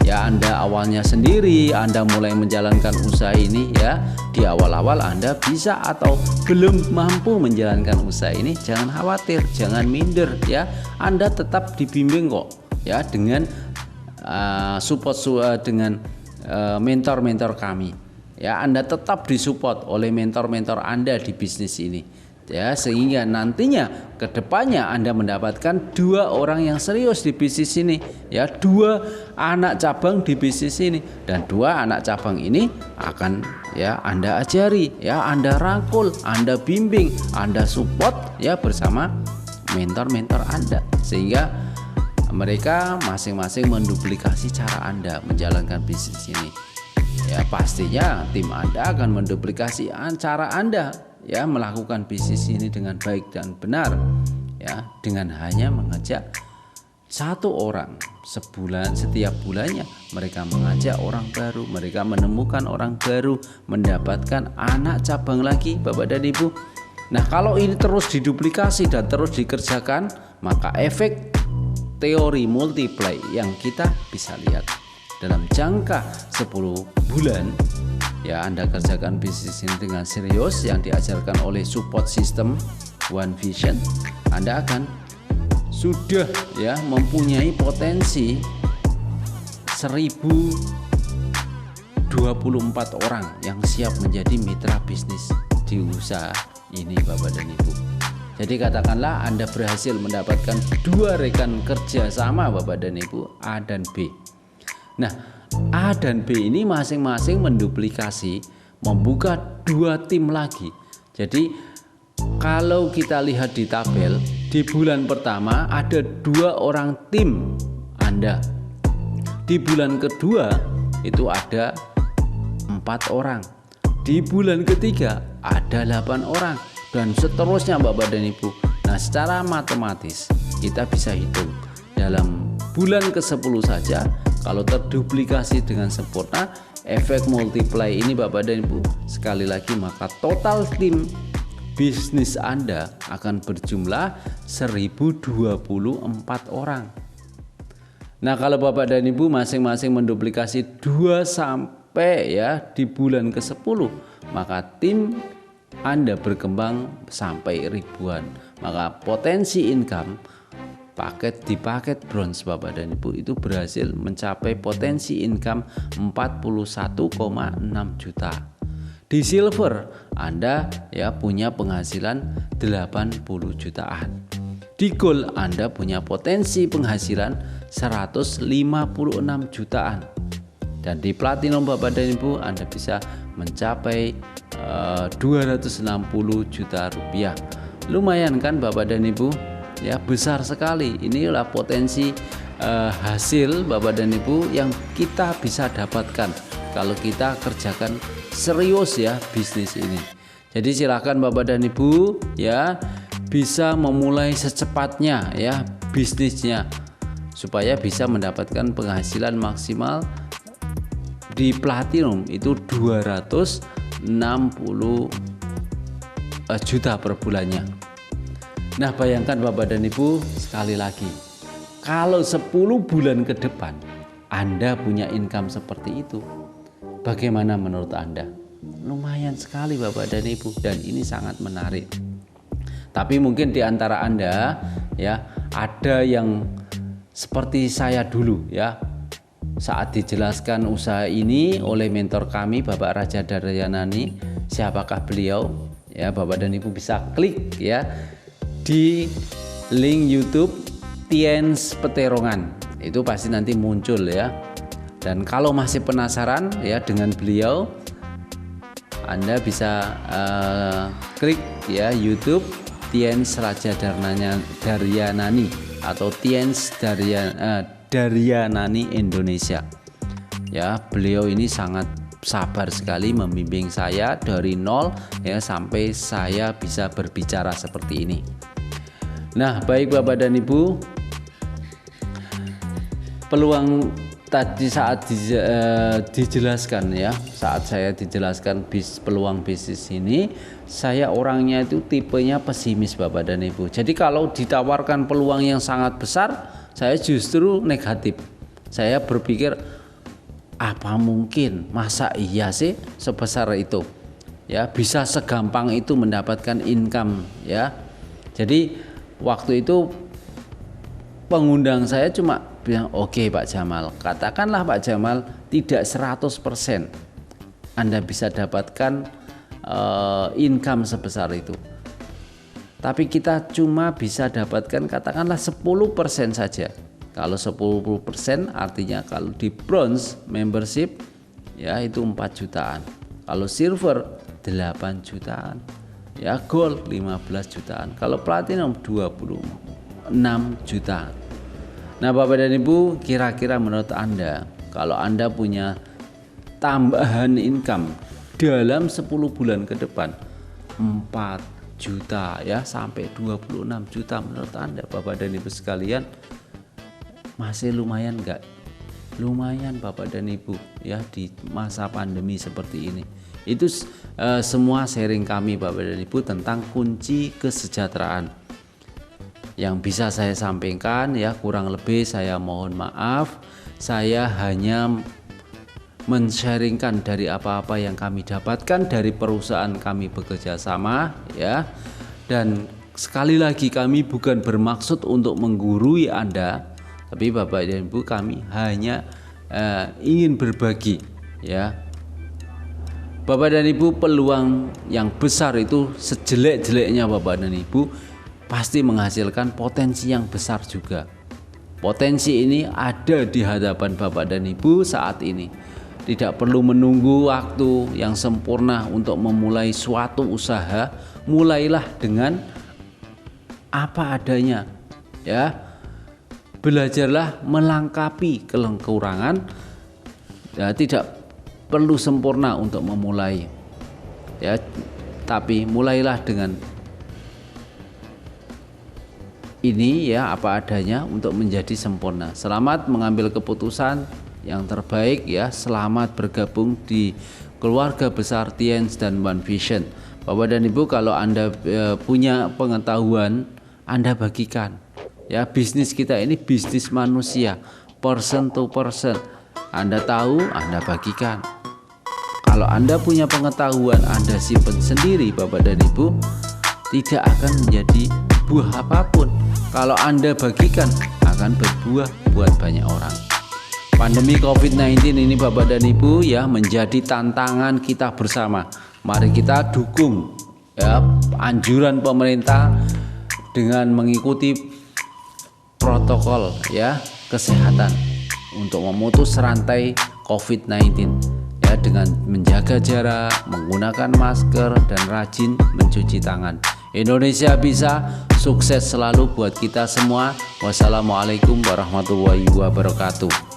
Ya, Anda awalnya sendiri, Anda mulai menjalankan usaha ini ya, di awal-awal Anda bisa atau belum mampu menjalankan usaha ini, jangan khawatir, jangan minder ya. Anda tetap dibimbing kok ya dengan dengan mentor-mentor kami. Ya, Anda tetap disupport oleh mentor-mentor Anda di bisnis ini. Ya, sehingga nantinya kedepannya Anda mendapatkan 2 orang yang serius di bisnis ini ya, 2 anak cabang di bisnis ini, dan 2 anak cabang ini akan ya Anda ajari ya, Anda rangkul, Anda bimbing, Anda support ya bersama mentor-mentor Anda, sehingga mereka masing-masing menduplikasi cara Anda menjalankan bisnis ini. Ya, pastinya tim Anda akan menduplikasi cara Anda ya melakukan bisnis ini dengan baik dan benar ya, dengan hanya mengajak 1 orang sebulan, setiap bulannya mereka mengajak orang baru, mereka menemukan orang baru, mendapatkan anak cabang lagi Bapak dan Ibu. Nah, kalau ini terus diduplikasi dan terus dikerjakan, maka efek teori multiply yang kita bisa lihat dalam jangka 10 bulan ya, Anda kerjakan bisnis ini dengan serius yang diajarkan oleh support system One Vision, Anda akan sudah ya mempunyai potensi 1024 orang yang siap menjadi mitra bisnis di usaha ini Bapak dan Ibu. Jadi katakanlah Anda berhasil mendapatkan 2 rekan kerja sama Bapak dan Ibu, A dan B. Nah, A dan B ini masing-masing menduplikasi, membuka 2 tim lagi. Jadi kalau kita lihat di tabel, di bulan pertama ada 2 orang tim Anda. Di bulan kedua itu ada 4 orang. Di bulan ketiga ada 8 orang, dan seterusnya Bapak dan Ibu. Nah, secara matematis kita bisa hitung dalam bulan ke-10 saja, kalau terduplikasi dengan sempurna efek multiply ini Bapak dan Ibu, sekali lagi maka total tim bisnis Anda akan berjumlah 1024 orang. Nah, kalau Bapak dan Ibu masing-masing menduplikasi 2 sampai ya di bulan ke-10, maka tim Anda berkembang sampai ribuan. Maka potensi income di paket bronze Bapak dan Ibu itu berhasil mencapai potensi income 41,6 juta. Di silver Anda ya punya penghasilan 80 jutaan. Di gold Anda punya potensi penghasilan 156 jutaan. Dan di platinum Bapak dan Ibu Anda bisa mencapai 260 juta rupiah. Lumayan kan Bapak dan Ibu? Ya, besar sekali. Inilah potensi hasil Bapak dan Ibu yang kita bisa dapatkan kalau kita kerjakan serius ya bisnis ini. Jadi silakan Bapak dan Ibu ya bisa memulai secepatnya ya bisnisnya. supaya bisa mendapatkan penghasilan maksimal di platinum itu 260 juta per bulannya. Nah, bayangkan Bapak dan Ibu, sekali lagi, kalau 10 bulan ke depan Anda punya income seperti itu, bagaimana menurut Anda? Lumayan sekali Bapak dan Ibu, dan ini sangat menarik. Tapi mungkin di antara Anda ya, ada yang seperti saya dulu ya. Saat dijelaskan usaha ini oleh mentor kami Bapak Raja Daryanani, siapakah beliau? Ya, Bapak dan Ibu bisa klik ya di link YouTube Tiens Peterongan. Itu pasti nanti muncul ya. Dan kalau masih penasaran ya dengan beliau, Anda bisa klik ya YouTube Tiens Raja Daryanani atau Tiens Daryanani Indonesia. Ya, beliau ini sangat sabar sekali membimbing saya dari nol ya sampai saya bisa berbicara seperti ini. Nah, baik Bapak dan Ibu, peluang tadi saat dijelaskan ya, saat saya dijelaskan peluang bisnis ini, saya orangnya itu tipenya pesimis Bapak dan Ibu. Jadi kalau ditawarkan peluang yang sangat besar, saya justru negatif. Saya berpikir, apa mungkin, masa iya sih sebesar itu ya, bisa segampang itu mendapatkan income ya. Jadi waktu itu pengundang saya cuma bilang, oke Pak Jamal, katakanlah Pak Jamal tidak 100% Anda bisa dapatkan income sebesar itu, tapi kita cuma bisa dapatkan katakanlah 10% saja. Kalau 10% artinya kalau di bronze membership ya itu 4 jutaan, kalau silver 8 jutaan, ya gold 15 jutaan, kalau platinum 26 jutaan. Nah Bapak dan Ibu, kira-kira menurut Anda, kalau Anda punya tambahan income dalam 10 bulan ke depan 4 juta ya sampai 26 juta, menurut Anda Bapak dan Ibu sekalian, masih lumayan enggak? Lumayan Bapak dan Ibu ya di masa pandemi seperti ini. Itu semua sharing kami Bapak dan Ibu tentang kunci kesejahteraan yang bisa saya sampaikan ya. Kurang lebih saya mohon maaf, saya hanya men-sharingkan dari apa-apa yang kami dapatkan dari perusahaan kami bekerja sama ya. Dan sekali lagi, kami bukan bermaksud untuk menggurui Anda, tapi Bapak dan Ibu, kami hanya ingin berbagi ya. Bapak dan Ibu, peluang yang besar itu sejelek-jeleknya Bapak dan Ibu pasti menghasilkan potensi yang besar juga. Potensi ini ada di hadapan Bapak dan Ibu saat ini. Tidak perlu menunggu waktu yang sempurna untuk memulai suatu usaha. Mulailah dengan apa adanya ya. Belajarlah melengkapi kekurangan ya, tidak perlu sempurna untuk memulai ya, tapi mulailah dengan ini ya, apa adanya untuk menjadi sempurna. Selamat mengambil keputusan yang terbaik ya. Selamat bergabung di keluarga besar Tiens dan One Vision. Bapak dan Ibu, kalau Anda punya pengetahuan, Anda bagikan ya. Bisnis kita ini bisnis manusia, person to person. Anda tahu, Anda bagikan. Kalau Anda punya pengetahuan, Anda simpan sendiri Bapak dan Ibu, tidak akan menjadi buah apapun. Kalau Anda bagikan, akan berbuah buat banyak orang. Pandemi COVID-19 ini Bapak dan Ibu ya, menjadi tantangan kita bersama. Mari kita dukung ya anjuran pemerintah dengan mengikuti protokol ya kesehatan untuk memutus rantai COVID-19 ya, dengan menjaga jarak, menggunakan masker, dan rajin mencuci tangan. Indonesia bisa, sukses selalu buat kita semua. Wassalamualaikum warahmatullahi wabarakatuh.